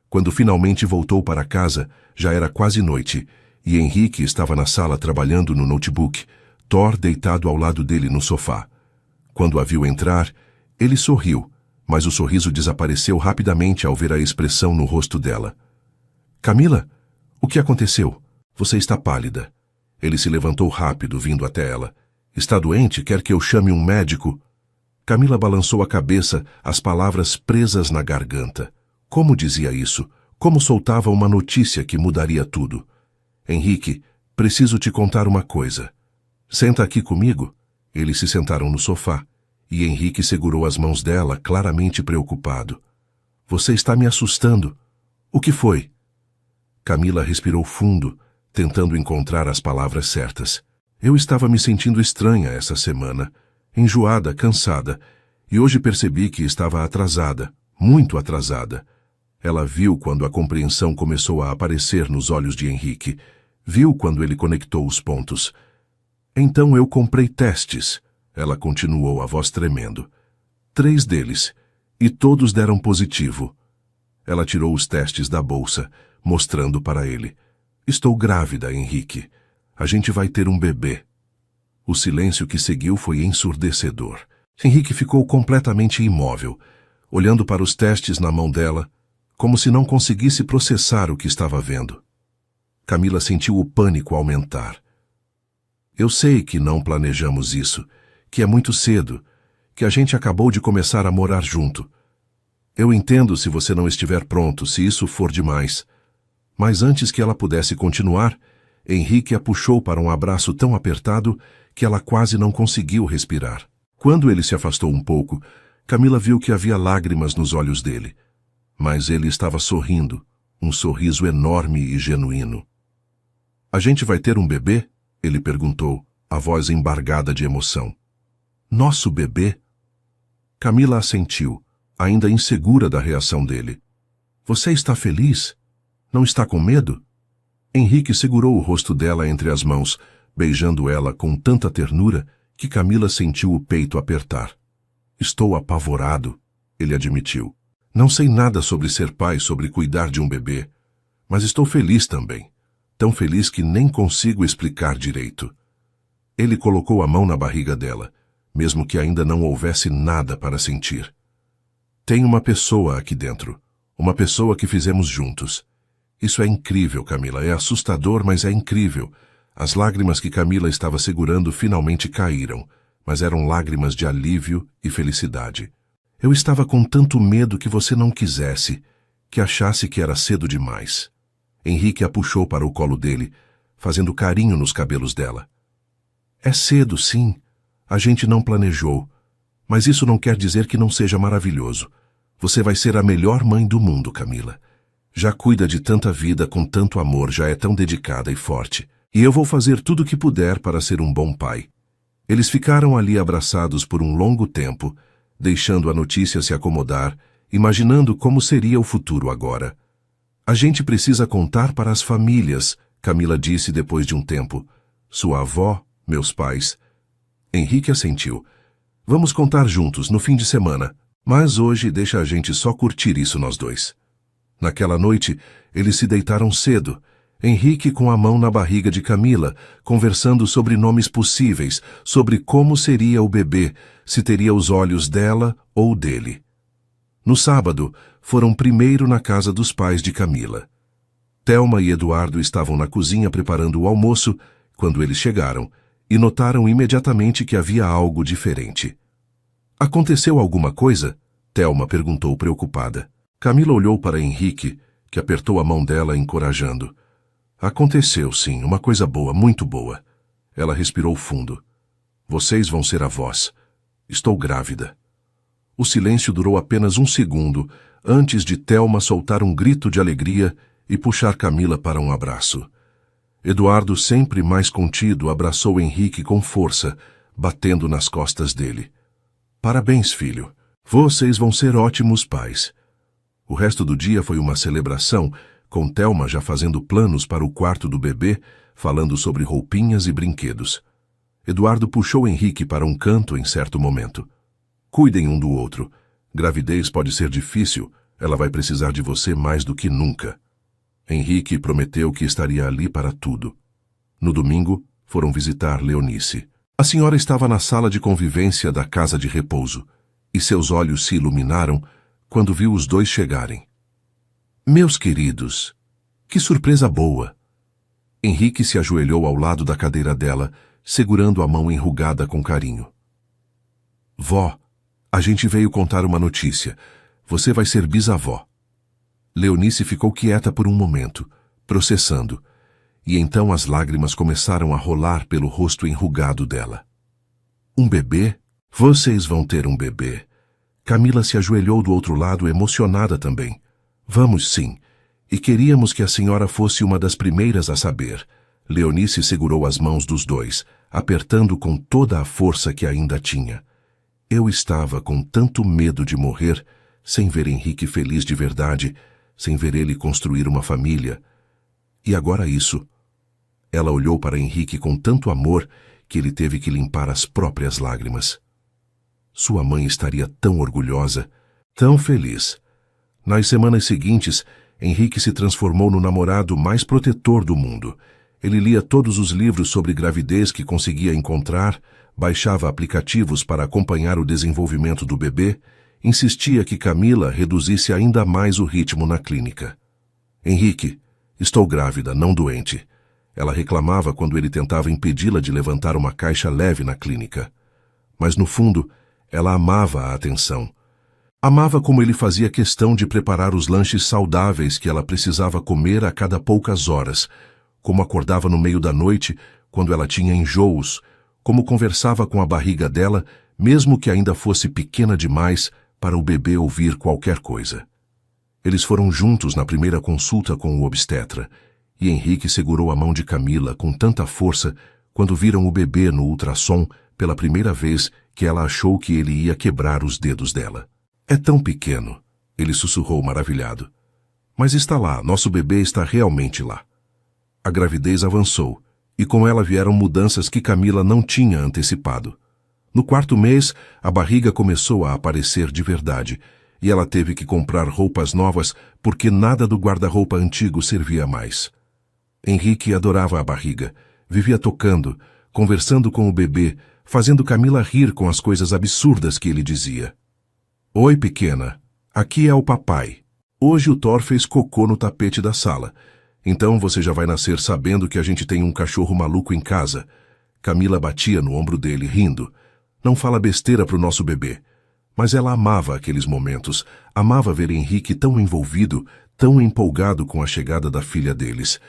Quando finalmente voltou para casa, já era quase noite, e Henrique estava na sala trabalhando no notebook, Thor deitado ao lado dele no sofá. Quando a viu entrar, ele sorriu, mas o sorriso desapareceu rapidamente ao ver a expressão no rosto dela. Camila, o que aconteceu? Você está pálida. Ele se levantou rápido, vindo até ela. Está doente? Quer que eu chame um médico? Camila balançou a cabeça, as palavras presas na garganta. Como dizia isso? Como soltava uma notícia que mudaria tudo? Henrique, preciso te contar uma coisa. Senta aqui comigo. Eles se sentaram no sofá, e Henrique segurou as mãos dela, claramente preocupado. Você está me assustando. O que foi? Camila respirou fundo, tentando encontrar as palavras certas. Eu estava me sentindo estranha essa semana, enjoada, cansada, e hoje percebi que estava atrasada, muito atrasada. Ela viu quando a compreensão começou a aparecer nos olhos de Henrique, viu quando ele conectou os pontos. Então eu comprei testes, ela continuou, a voz tremendo. 3 deles, e todos deram positivo. Ela tirou os testes da bolsa, mostrando para ele. Estou grávida, Henrique. A gente vai ter um bebê. O silêncio que seguiu foi ensurdecedor. Henrique ficou completamente imóvel, olhando para os testes na mão dela, como se não conseguisse processar o que estava vendo. Camila sentiu o pânico aumentar. Eu sei que não planejamos isso, que é muito cedo, que a gente acabou de começar a morar junto. Eu entendo se você não estiver pronto, se isso for demais. Mas antes que ela pudesse continuar, Henrique a puxou para um abraço tão apertado que ela quase não conseguiu respirar. Quando ele se afastou um pouco, Camila viu que havia lágrimas nos olhos dele. Mas ele estava sorrindo, um sorriso enorme e genuíno. A gente vai ter um bebê? Ele perguntou, a voz embargada de emoção. Nosso bebê? Camila assentiu, ainda insegura da reação dele. Você está feliz? Não está com medo? Henrique segurou o rosto dela entre as mãos, beijando ela com tanta ternura que Camila sentiu o peito apertar. Estou apavorado, ele admitiu. Não sei nada sobre ser pai, sobre cuidar de um bebê, mas estou feliz também. Tão feliz que nem consigo explicar direito. Ele colocou a mão na barriga dela, mesmo que ainda não houvesse nada para sentir. Tem uma pessoa aqui dentro, uma pessoa que fizemos juntos. Isso é incrível, Camila, é assustador, mas é incrível. As lágrimas que Camila estava segurando finalmente caíram, mas eram lágrimas de alívio e felicidade. Eu estava com tanto medo que você não quisesse, que achasse que era cedo demais. Henrique a puxou para o colo dele, fazendo carinho nos cabelos dela. É cedo, sim. A gente não planejou. Mas isso não quer dizer que não seja maravilhoso. Você vai ser a melhor mãe do mundo, Camila. Já cuida de tanta vida com tanto amor, já é tão dedicada e forte. E eu vou fazer tudo o que puder para ser um bom pai. Eles ficaram ali abraçados por um longo tempo, deixando a notícia se acomodar, imaginando como seria o futuro agora. A gente precisa contar para as famílias, Camila disse depois de um tempo. Sua avó, meus pais. Henrique assentiu. Vamos contar juntos, no fim de semana. Mas hoje deixa a gente só curtir isso nós dois. Naquela noite, eles se deitaram cedo. Henrique com a mão na barriga de Camila, conversando sobre nomes possíveis, sobre como seria o bebê, se teria os olhos dela ou dele. No sábado, foram primeiro na casa dos pais de Camila. Thelma e Eduardo estavam na cozinha preparando o almoço quando eles chegaram e notaram imediatamente que havia algo diferente. Aconteceu alguma coisa? Thelma perguntou preocupada. Camila olhou para Henrique, que apertou a mão dela encorajando. Aconteceu, sim, uma coisa boa, muito boa. Ela respirou fundo. Vocês vão ser avós. Estou grávida. O silêncio durou apenas um segundo, antes de Thelma soltar um grito de alegria e puxar Camila para um abraço. Eduardo, sempre mais contido, abraçou Henrique com força, batendo nas costas dele. Parabéns, filho. Vocês vão ser ótimos pais. O resto do dia foi uma celebração, com Thelma já fazendo planos para o quarto do bebê, falando sobre roupinhas e brinquedos. Eduardo puxou Henrique para um canto em certo momento. Cuidem um do outro. Gravidez pode ser difícil, ela vai precisar de você mais do que nunca. Henrique prometeu que estaria ali para tudo. No domingo, foram visitar Leonice. A senhora estava na sala de convivência da casa de repouso, e seus olhos se iluminaram quando viu os dois chegarem. Meus queridos, que surpresa boa! Henrique se ajoelhou ao lado da cadeira dela, segurando a mão enrugada com carinho. Vó, a gente veio contar uma notícia. Você vai ser bisavó. Leonice ficou quieta por um momento, processando, e então as lágrimas começaram a rolar pelo rosto enrugado dela. Um bebê? Vocês vão ter um bebê. Camila se ajoelhou do outro lado, emocionada também. Vamos sim, e queríamos que a senhora fosse uma das primeiras a saber. Leonice segurou as mãos dos dois, apertando com toda a força que ainda tinha. Eu estava com tanto medo de morrer, sem ver Henrique feliz de verdade, sem ver ele construir uma família. E agora isso. Ela olhou para Henrique com tanto amor que ele teve que limpar as próprias lágrimas. Sua mãe estaria tão orgulhosa, tão feliz. Nas semanas seguintes, Henrique se transformou no namorado mais protetor do mundo. Ele lia todos os livros sobre gravidez que conseguia encontrar, baixava aplicativos para acompanhar o desenvolvimento do bebê, insistia que Camila reduzisse ainda mais o ritmo na clínica. Henrique, estou grávida, não doente. Ela reclamava quando ele tentava impedi-la de levantar uma caixa leve na clínica. Mas no fundo, ela amava a atenção. Amava como ele fazia questão de preparar os lanches saudáveis que ela precisava comer a cada poucas horas, como acordava no meio da noite, quando ela tinha enjoos, como conversava com a barriga dela, mesmo que ainda fosse pequena demais para o bebê ouvir qualquer coisa. Eles foram juntos na primeira consulta com o obstetra, e Henrique segurou a mão de Camila com tanta força quando viram o bebê no ultrassom pela primeira vez que ela achou que ele ia quebrar os dedos dela. É tão pequeno, ele sussurrou maravilhado. Mas está lá, nosso bebê está realmente lá. A gravidez avançou, e com ela vieram mudanças que Camila não tinha antecipado. No quarto mês, a barriga começou a aparecer de verdade. e ela teve que comprar roupas novas porque nada do guarda-roupa antigo servia mais. Henrique adorava a barriga, vivia tocando, conversando com o bebê, fazendo Camila rir com as coisas absurdas que ele dizia. Oi, pequena, aqui é o papai. Hoje o Thor fez cocô no tapete da sala. Então você já vai nascer sabendo que a gente tem um cachorro maluco em casa. Camila batia no ombro dele, rindo. Não fala besteira pro nosso bebê. Mas ela amava aqueles momentos, amava ver Henrique tão envolvido, tão empolgado com a chegada da filha deles.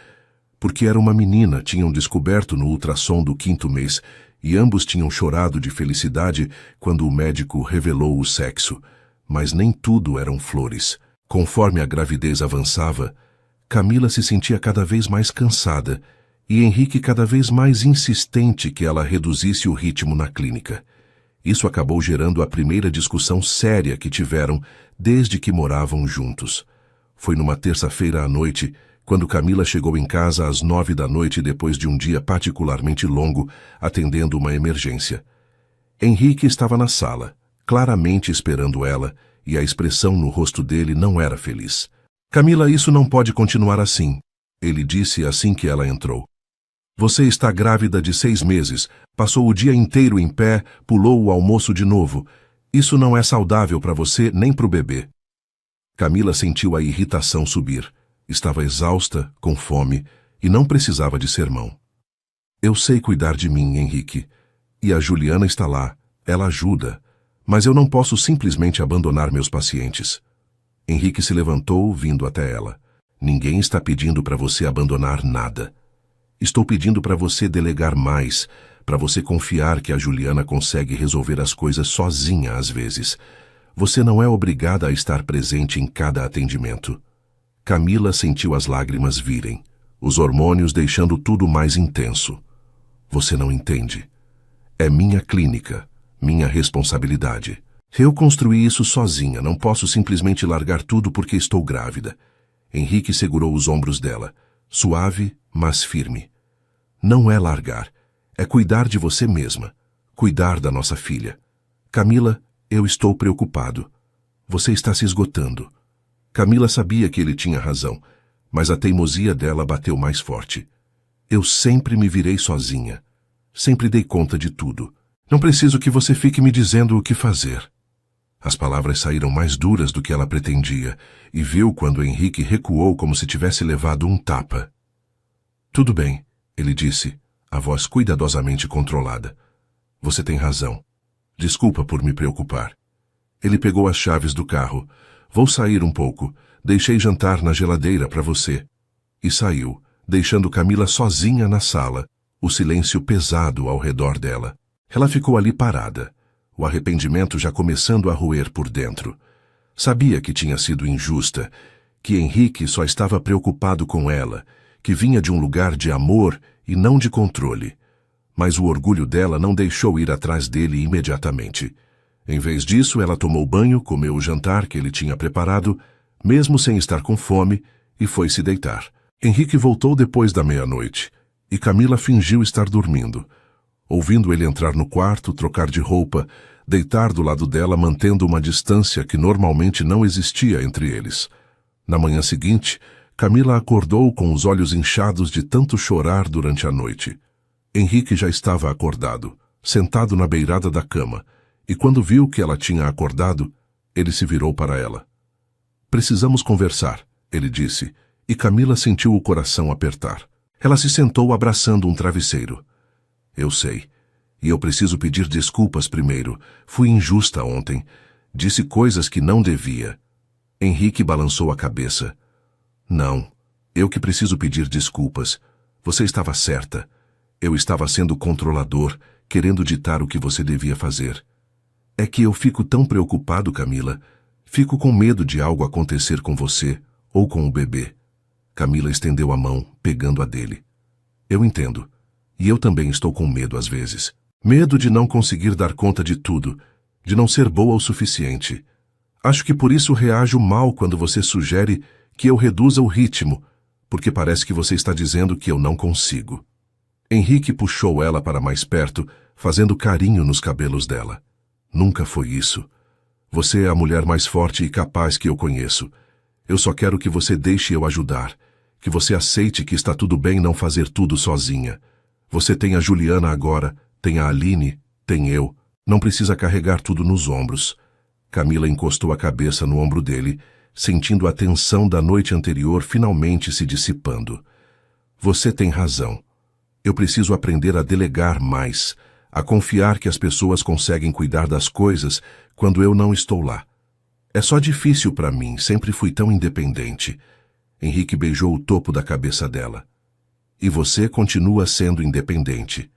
Porque era uma menina, tinham descoberto no ultrassom do 5º mês, e ambos tinham chorado de felicidade quando o médico revelou o sexo. Mas nem tudo eram flores. Conforme a gravidez avançava, Camila se sentia cada vez mais cansada e Henrique cada vez mais insistente que ela reduzisse o ritmo na clínica. Isso acabou gerando a primeira discussão séria que tiveram desde que moravam juntos. Foi numa terça-feira à noite, quando Camila chegou em casa às 9 da noite depois de um dia particularmente longo, atendendo uma emergência. Henrique estava na sala, claramente esperando ela, e a expressão no rosto dele não era feliz. Camila, isso não pode continuar assim, ele disse assim que ela entrou. Você está grávida de 6 meses, passou o dia inteiro em pé, pulou o almoço de novo. Isso não é saudável para você nem para o bebê. Camila sentiu a irritação subir. Estava exausta, com fome, e não precisava de sermão. Eu sei cuidar de mim, Henrique. E a Juliana está lá, ela ajuda. Mas eu não posso simplesmente abandonar meus pacientes. Henrique se levantou, vindo até ela. Ninguém está pedindo para você abandonar nada. Estou pedindo para você delegar mais, para você confiar que a Juliana consegue resolver as coisas sozinha às vezes. Você não é obrigada a estar presente em cada atendimento. Camila sentiu as lágrimas virem, os hormônios deixando tudo mais intenso. Você não entende. É minha clínica. Minha responsabilidade. Eu construí isso sozinha, não posso simplesmente largar tudo porque estou grávida. Henrique segurou os ombros dela, suave, mas firme. Não é largar, é cuidar de você mesma, cuidar da nossa filha. Camila, eu estou preocupado. Você está se esgotando. Camila sabia que ele tinha razão, mas a teimosia dela bateu mais forte. Eu sempre me virei sozinha. Sempre dei conta de tudo. Não preciso que você fique me dizendo o que fazer. As palavras saíram mais duras do que ela pretendia, e viu quando Henrique recuou como se tivesse levado um tapa. Tudo bem, ele disse, a voz cuidadosamente controlada. Você tem razão. Desculpa por me preocupar. Ele pegou as chaves do carro. Vou sair um pouco. Deixei jantar na geladeira para você. E saiu, deixando Camila sozinha na sala, o silêncio pesado ao redor dela. Ela ficou ali parada, o arrependimento já começando a roer por dentro. Sabia que tinha sido injusta, que Henrique só estava preocupado com ela, que vinha de um lugar de amor e não de controle. Mas o orgulho dela não deixou ir atrás dele imediatamente. Em vez disso, ela tomou banho, comeu o jantar que ele tinha preparado, mesmo sem estar com fome, e foi se deitar. Henrique voltou depois da meia-noite, e Camila fingiu estar dormindo. Ouvindo ele entrar no quarto, trocar de roupa, deitar do lado dela mantendo uma distância que normalmente não existia entre eles. Na manhã seguinte, Camila acordou com os olhos inchados de tanto chorar durante a noite. Henrique já estava acordado, sentado na beirada da cama, e quando viu que ela tinha acordado, ele se virou para ela. Precisamos conversar, ele disse, e Camila sentiu o coração apertar. Ela se sentou abraçando um travesseiro. Eu sei. E eu preciso pedir desculpas primeiro. Fui injusta ontem. Disse coisas que não devia. Henrique balançou a cabeça. Não. Eu que preciso pedir desculpas. Você estava certa. Eu estava sendo controlador, querendo ditar o que você devia fazer. É que eu fico tão preocupado, Camila. Fico com medo de algo acontecer com você ou com o bebê. Camila estendeu a mão, pegando a dele. Eu entendo. E eu também estou com medo às vezes. Medo de não conseguir dar conta de tudo, de não ser boa o suficiente. Acho que por isso reajo mal quando você sugere que eu reduza o ritmo, porque parece que você está dizendo que eu não consigo. Henrique puxou ela para mais perto, fazendo carinho nos cabelos dela. Nunca foi isso. Você é a mulher mais forte e capaz que eu conheço. Eu só quero que você deixe eu ajudar. Que você aceite que está tudo bem não fazer tudo sozinha. Você tem a Juliana agora, tem a Aline, tem eu. Não precisa carregar tudo nos ombros. Camila encostou a cabeça no ombro dele, sentindo a tensão da noite anterior finalmente se dissipando. Você tem razão. Eu preciso aprender a delegar mais, a confiar que as pessoas conseguem cuidar das coisas quando eu não estou lá. É só difícil para mim, sempre fui tão independente. Henrique beijou o topo da cabeça dela. E você continua sendo independente.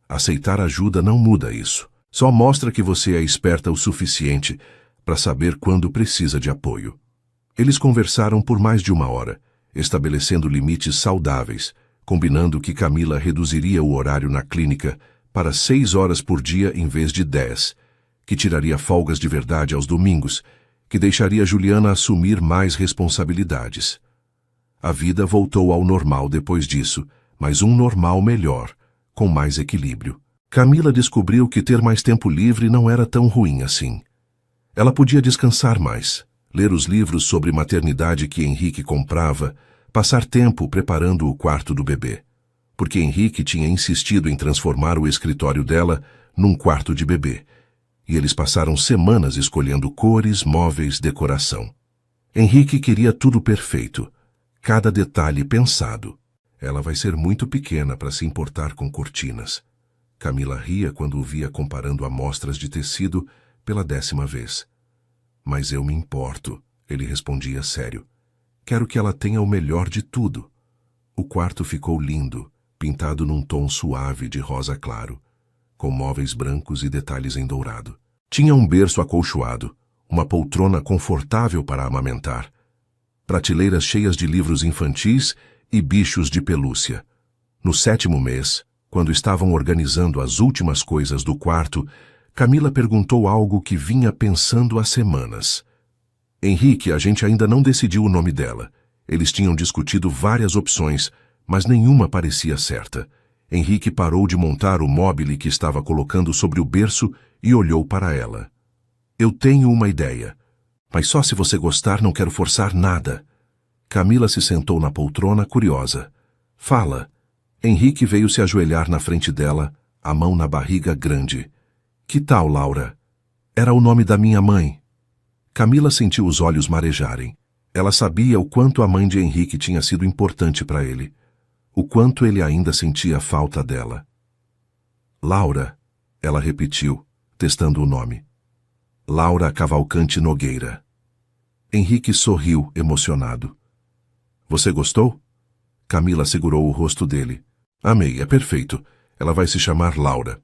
Aceitar ajuda não muda isso. Só mostra que você é esperta o suficiente para saber quando precisa de apoio. Eles conversaram por mais de 1 hora, estabelecendo limites saudáveis, combinando que Camila reduziria o horário na clínica para 6 horas por dia em vez de 10, que tiraria folgas de verdade aos domingos, que deixaria Juliana assumir mais responsabilidades. A vida voltou ao normal depois disso, mas um normal melhor, com mais equilíbrio. Camila descobriu que ter mais tempo livre não era tão ruim assim. Ela podia descansar mais, ler os livros sobre maternidade que Henrique comprava, passar tempo preparando o quarto do bebê, porque Henrique tinha insistido em transformar o escritório dela num quarto de bebê, e eles passaram semanas escolhendo cores, móveis, decoração. Henrique queria tudo perfeito, cada detalhe pensado. Ela vai ser muito pequena para se importar com cortinas. Camila ria quando o via comparando amostras de tecido pela 10ª vez. Mas eu me importo, ele respondia sério. Quero que ela tenha o melhor de tudo. O quarto ficou lindo, pintado num tom suave de rosa claro, com móveis brancos e detalhes em dourado. Tinha um berço acolchoado, uma poltrona confortável para amamentar, prateleiras cheias de livros infantis e bichos de pelúcia. No 7º mês, quando estavam organizando as últimas coisas do quarto, Camila perguntou algo que vinha pensando há semanas. Henrique, a gente ainda não decidiu o nome dela. Eles tinham discutido várias opções, mas nenhuma parecia certa. Henrique parou de montar o móbile que estava colocando sobre o berço e olhou para ela. Eu tenho uma ideia, mas só se você gostar, não quero forçar nada. Camila se sentou na poltrona, curiosa. Fala. Henrique veio se ajoelhar na frente dela, a mão na barriga grande. Que tal, Laura? Era o nome da minha mãe. Camila sentiu os olhos marejarem. Ela sabia o quanto a mãe de Henrique tinha sido importante para ele, o quanto ele ainda sentia falta dela. Laura, ela repetiu, testando o nome. Laura Cavalcante Nogueira. Henrique sorriu, emocionado. Você gostou? Camila segurou o rosto dele. Amei, é perfeito. Ela vai se chamar Laura.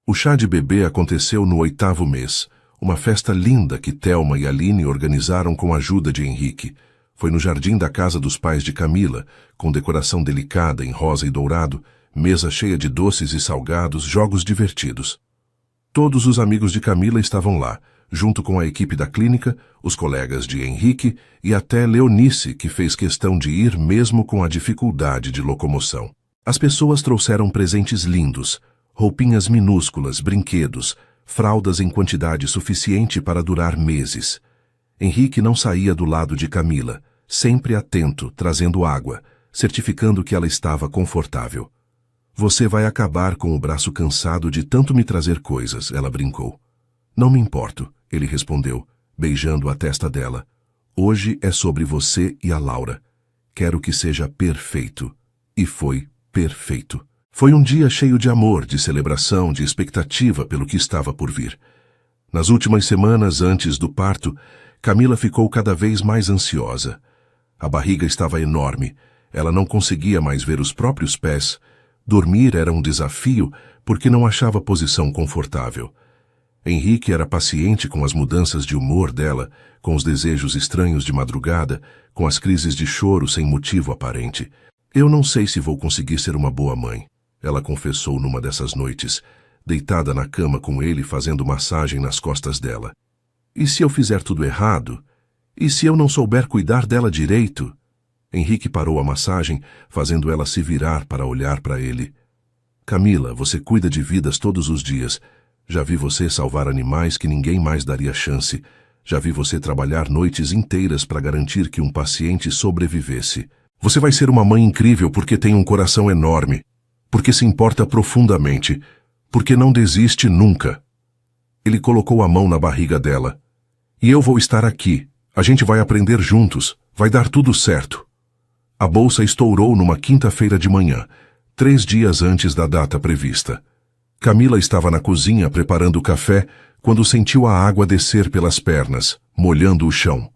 O chá de bebê aconteceu no 8º mês, uma festa linda que Thelma e Aline organizaram com a ajuda de Henrique. Foi no jardim da casa dos pais de Camila, com decoração delicada em rosa e dourado, mesa cheia de doces e salgados, jogos divertidos. Todos os amigos de Camila estavam lá, junto com a equipe da clínica, os colegas de Henrique e até Leonice, que fez questão de ir mesmo com a dificuldade de locomoção. As pessoas trouxeram presentes lindos, roupinhas minúsculas, brinquedos, fraldas em quantidade suficiente para durar meses. Henrique não saía do lado de Camila, sempre atento, trazendo água, certificando que ela estava confortável. Você vai acabar com o braço cansado de tanto me trazer coisas, ela brincou. Não me importo, ele respondeu, beijando a testa dela. Hoje é sobre você e a Laura. Quero que seja perfeito. E foi perfeito. Foi um dia cheio de amor, de celebração, de expectativa pelo que estava por vir. Nas últimas semanas antes do parto, Camila ficou cada vez mais ansiosa. A barriga estava enorme, ela não conseguia mais ver os próprios pés. Dormir era um desafio porque não achava posição confortável. Henrique era paciente com as mudanças de humor dela, com os desejos estranhos de madrugada, com as crises de choro sem motivo aparente. Eu não sei se vou conseguir ser uma boa mãe, ela confessou numa dessas noites, deitada na cama com ele fazendo massagem nas costas dela. E se eu fizer tudo errado? E se eu não souber cuidar dela direito? Henrique parou a massagem, fazendo ela se virar para olhar para ele. Camila, você cuida de vidas todos os dias. Já vi você salvar animais que ninguém mais daria chance. Já vi você trabalhar noites inteiras para garantir que um paciente sobrevivesse. Você vai ser uma mãe incrível porque tem um coração enorme, porque se importa profundamente, porque não desiste nunca. Ele colocou a mão na barriga dela. E eu vou estar aqui. A gente vai aprender juntos. Vai dar tudo certo. A bolsa estourou numa quinta-feira de manhã, 3 dias antes da data prevista. Camila estava na cozinha preparando o café quando sentiu a água descer pelas pernas, molhando o chão.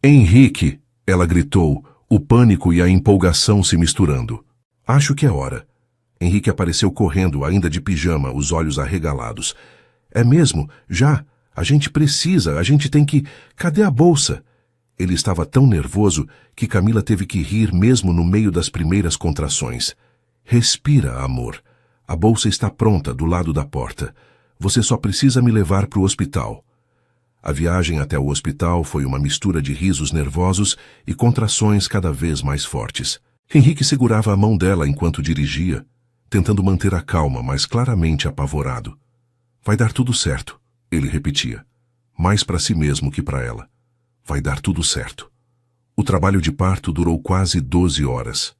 Henrique! Ela gritou, o pânico e a empolgação se misturando. Acho que é hora. Henrique apareceu correndo, ainda de pijama, os olhos arregalados. É mesmo? Já? A gente tem que... Cadê a bolsa? Ele estava tão nervoso que Camila teve que rir mesmo no meio das primeiras contrações. Respira, amor. A bolsa está pronta do lado da porta. Você só precisa me levar para o hospital. A viagem até o hospital foi uma mistura de risos nervosos e contrações cada vez mais fortes. Henrique segurava a mão dela enquanto dirigia, tentando manter a calma, mas claramente apavorado. Vai dar tudo certo, ele repetia, mais para si mesmo que para ela. Vai dar tudo certo. O trabalho de parto durou quase 12 horas.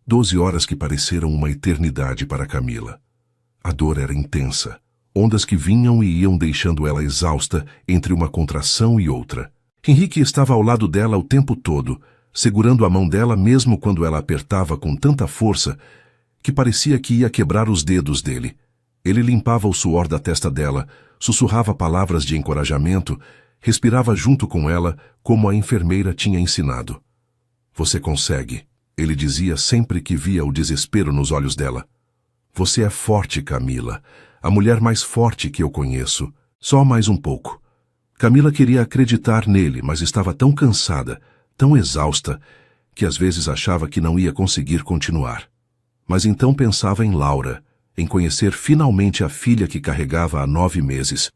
12 horas que pareceram uma eternidade para Camila. A dor era intensa. Ondas que vinham e iam deixando ela exausta entre uma contração e outra. Henrique estava ao lado dela o tempo todo, segurando a mão dela mesmo quando ela apertava com tanta força que parecia que ia quebrar os dedos dele. Ele limpava o suor da testa dela, sussurrava palavras de encorajamento, respirava junto com ela como a enfermeira tinha ensinado. Você consegue, ele dizia sempre que via o desespero nos olhos dela. Você é forte, Camila. A mulher mais forte que eu conheço. Só mais um pouco. Camila queria acreditar nele, mas estava tão cansada, tão exausta, que às vezes achava que não ia conseguir continuar. Mas então pensava em Laura, em conhecer finalmente a filha que carregava há 9 meses,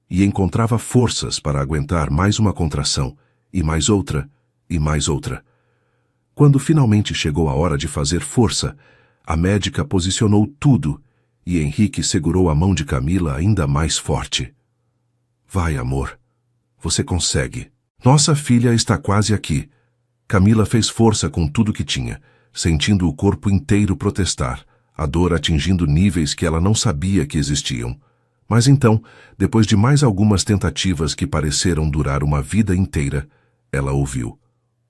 e encontrava forças para aguentar mais uma contração, e mais outra, e mais outra. Quando finalmente chegou a hora de fazer força, a médica posicionou tudo, e Henrique segurou a mão de Camila ainda mais forte. Vai, amor. Você consegue. Nossa filha está quase aqui. Camila fez força com tudo que tinha, sentindo o corpo inteiro protestar, a dor atingindo níveis que ela não sabia que existiam. Mas então, depois de mais algumas tentativas que pareceram durar uma vida inteira, ela ouviu.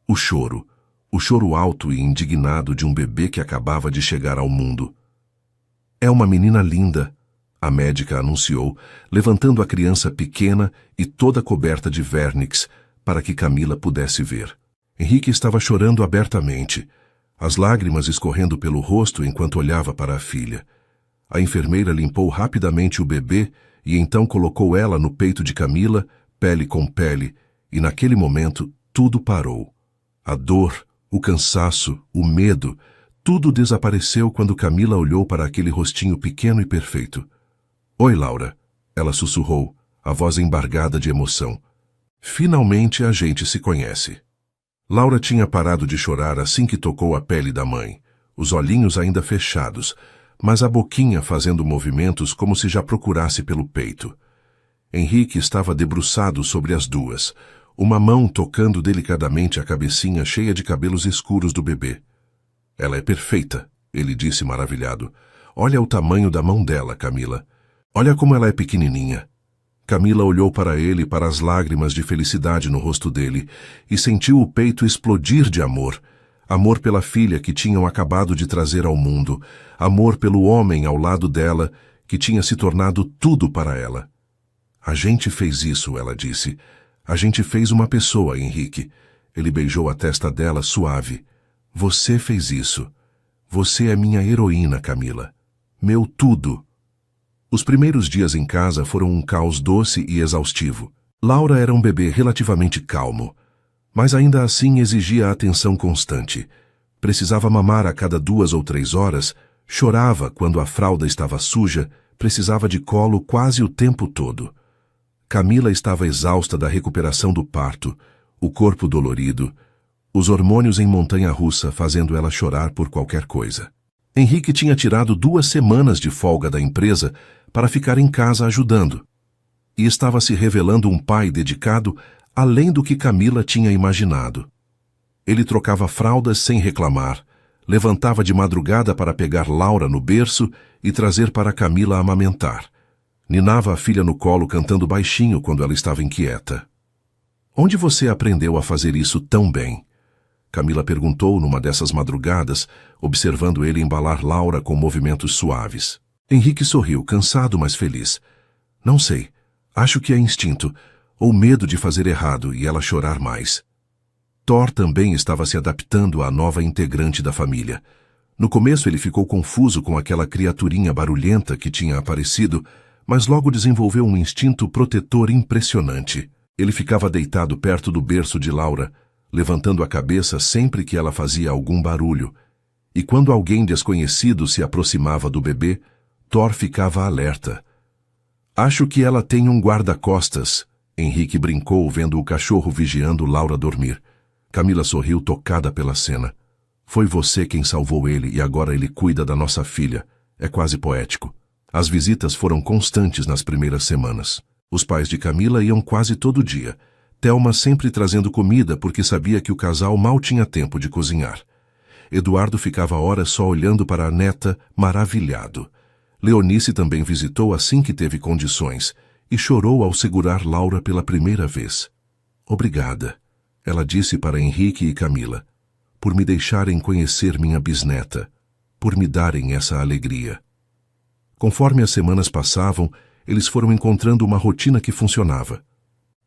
O choro alto e indignado de um bebê que acabava de chegar ao mundo. É uma menina linda, a médica anunciou, levantando a criança pequena e toda coberta de vernix para que Camila pudesse ver. Henrique estava chorando abertamente, as lágrimas escorrendo pelo rosto enquanto olhava para a filha. A enfermeira limpou rapidamente o bebê e então colocou ela no peito de Camila, pele com pele, e naquele momento tudo parou. A dor, o cansaço, o medo, tudo desapareceu quando Camila olhou para aquele rostinho pequeno e perfeito. Oi, Laura, ela sussurrou, a voz embargada de emoção. Finalmente a gente se conhece. Laura tinha parado de chorar assim que tocou a pele da mãe, os olhinhos ainda fechados, mas a boquinha fazendo movimentos como se já procurasse pelo peito. Henrique estava debruçado sobre as duas, uma mão tocando delicadamente a cabecinha cheia de cabelos escuros do bebê. Ela é perfeita, ele disse maravilhado. Olha o tamanho da mão dela, Camila. Olha como ela é pequenininha. Camila olhou para ele, para as lágrimas de felicidade no rosto dele, e sentiu o peito explodir de amor. Amor pela filha que tinham acabado de trazer ao mundo. Amor pelo homem ao lado dela, que tinha se tornado tudo para ela. A gente fez isso, ela disse. A gente fez uma pessoa, Henrique. Ele beijou a testa dela suave. Você fez isso. Você é minha heroína, Camila. Meu tudo. Os primeiros dias em casa foram um caos doce e exaustivo. Laura era um bebê relativamente calmo, mas ainda assim exigia atenção constante. Precisava mamar a cada 2 ou 3 horas, chorava quando a fralda estava suja, precisava de colo quase o tempo todo. Camila estava exausta da recuperação do parto, o corpo dolorido, os hormônios em montanha-russa fazendo ela chorar por qualquer coisa. Henrique tinha tirado 2 semanas de folga da empresa para ficar em casa ajudando. E estava se revelando um pai dedicado além do que Camila tinha imaginado. Ele trocava fraldas sem reclamar, levantava de madrugada para pegar Laura no berço e trazer para Camila amamentar. Ninava a filha no colo cantando baixinho quando ela estava inquieta. "Onde você aprendeu a fazer isso tão bem?" Camila perguntou numa dessas madrugadas, observando ele embalar Laura com movimentos suaves. Henrique sorriu, cansado, mas feliz. "Não sei. Acho que é instinto, ou medo de fazer errado e ela chorar mais." Thor também estava se adaptando à nova integrante da família. No começo ele ficou confuso com aquela criaturinha barulhenta que tinha aparecido, mas logo desenvolveu um instinto protetor impressionante. Ele ficava deitado perto do berço de Laura, levantando a cabeça sempre que ela fazia algum barulho, e quando alguém desconhecido se aproximava do bebê, Thor ficava alerta. "Acho que ela tem um guarda-costas", Henrique brincou vendo o cachorro vigiando Laura dormir. Camila sorriu tocada pela cena. "Foi você quem salvou ele e agora ele cuida da nossa filha. É quase poético." As visitas foram constantes nas primeiras semanas. Os pais de Camila iam quase todo dia. Thelma sempre trazendo comida porque sabia que o casal mal tinha tempo de cozinhar. Eduardo ficava horas só olhando para a neta, maravilhado. Leonice também visitou assim que teve condições e chorou ao segurar Laura pela primeira vez. "Obrigada", ela disse para Henrique e Camila, "por me deixarem conhecer minha bisneta, por me darem essa alegria." Conforme as semanas passavam, eles foram encontrando uma rotina que funcionava.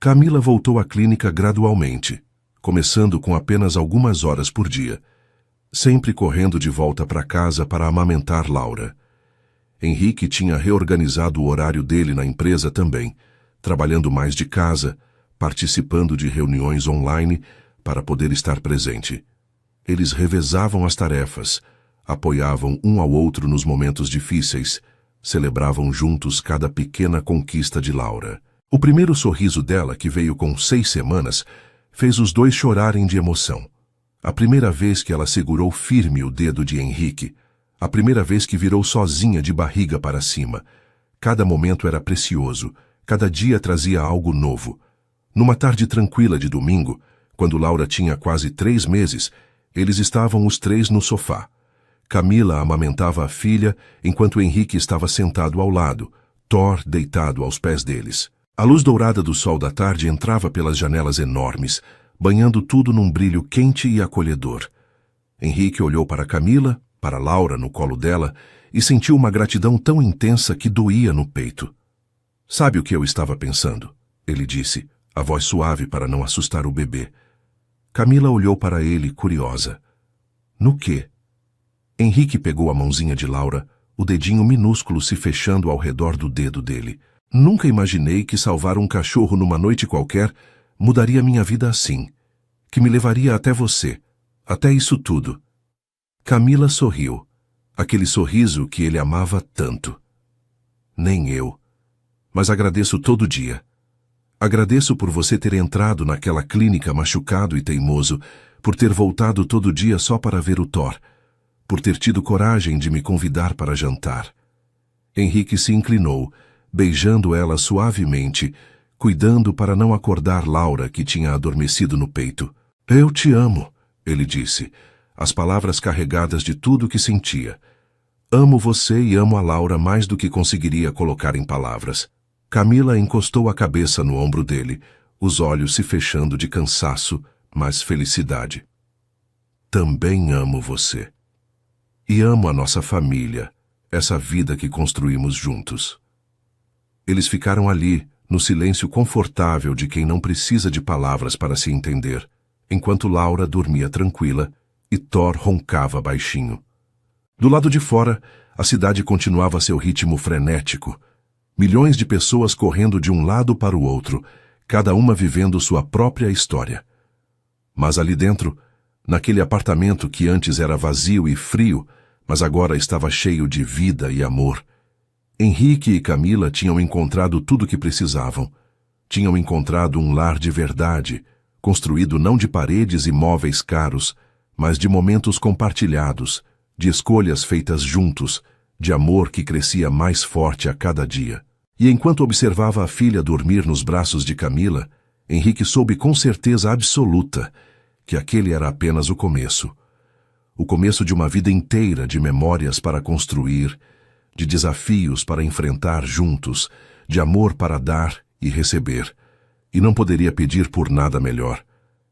Camila voltou à clínica gradualmente, começando com apenas algumas horas por dia, sempre correndo de volta para casa para amamentar Laura. Henrique tinha reorganizado o horário dele na empresa também, trabalhando mais de casa, participando de reuniões online para poder estar presente. Eles revezavam as tarefas, apoiavam um ao outro nos momentos difíceis, celebravam juntos cada pequena conquista de Laura. O primeiro sorriso dela, que veio com 6 semanas, fez os dois chorarem de emoção. A primeira vez que ela segurou firme o dedo de Henrique, a primeira vez que virou sozinha de barriga para cima. Cada momento era precioso, cada dia trazia algo novo. Numa tarde tranquila de domingo, quando Laura tinha quase 3 meses, eles estavam os 3 no sofá. Camila amamentava a filha, enquanto Henrique estava sentado ao lado, Thor deitado aos pés deles. A luz dourada do sol da tarde entrava pelas janelas enormes, banhando tudo num brilho quente e acolhedor. Henrique olhou para Camila, para Laura no colo dela, e sentiu uma gratidão tão intensa que doía no peito. "Sabe o que eu estava pensando?" ele disse, a voz suave para não assustar o bebê. Camila olhou para ele, curiosa. "No quê?" Henrique pegou a mãozinha de Laura, o dedinho minúsculo se fechando ao redor do dedo dele. "Nunca imaginei que salvar um cachorro numa noite qualquer mudaria minha vida assim, que me levaria até você, até isso tudo." Camila sorriu, aquele sorriso que ele amava tanto. "Nem eu. Mas agradeço todo dia. Agradeço por você ter entrado naquela clínica machucado e teimoso, por ter voltado todo dia só para ver o Thor, por ter tido coragem de me convidar para jantar." Henrique se inclinou, beijando ela suavemente, cuidando para não acordar Laura, que tinha adormecido no peito. "Eu te amo", ele disse, as palavras carregadas de tudo que sentia. "Amo você e amo a Laura mais do que conseguiria colocar em palavras." Camila encostou a cabeça no ombro dele, os olhos se fechando de cansaço, mas felicidade. "Também amo você. E amo a nossa família, essa vida que construímos juntos." Eles ficaram ali, no silêncio confortável de quem não precisa de palavras para se entender, enquanto Laura dormia tranquila e Thor roncava baixinho. Do lado de fora, a cidade continuava seu ritmo frenético. Milhões de pessoas correndo de um lado para o outro, cada uma vivendo sua própria história. Mas ali dentro, naquele apartamento que antes era vazio e frio, mas agora estava cheio de vida e amor, Henrique e Camila tinham encontrado tudo o que precisavam. Tinham encontrado um lar de verdade, construído não de paredes e móveis caros, mas de momentos compartilhados, de escolhas feitas juntos, de amor que crescia mais forte a cada dia. E enquanto observava a filha dormir nos braços de Camila, Henrique soube com certeza absoluta que aquele era apenas o começo. O começo de uma vida inteira de memórias para construir, de desafios para enfrentar juntos, de amor para dar e receber. E não poderia pedir por nada melhor.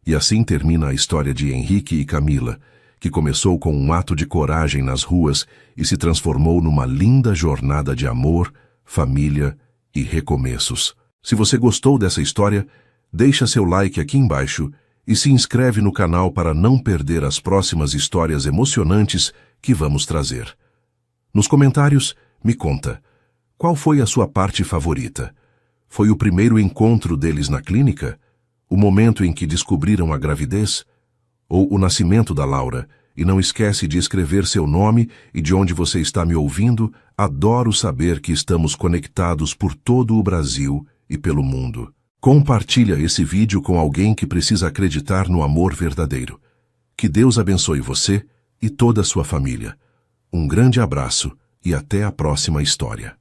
E assim termina a história de Henrique e Camila, que começou com um ato de coragem nas ruas e se transformou numa linda jornada de amor, família e recomeços. Se você gostou dessa história, deixa seu like aqui embaixo e se inscreve no canal para não perder as próximas histórias emocionantes que vamos trazer. Nos comentários, me conta, qual foi a sua parte favorita? Foi o primeiro encontro deles na clínica? O momento em que descobriram a gravidez? Ou o nascimento da Laura? E não esquece de escrever seu nome e de onde você está me ouvindo. Adoro saber que estamos conectados por todo o Brasil e pelo mundo. Compartilha esse vídeo com alguém que precisa acreditar no amor verdadeiro. Que Deus abençoe você e toda a sua família. Um grande abraço e até a próxima história.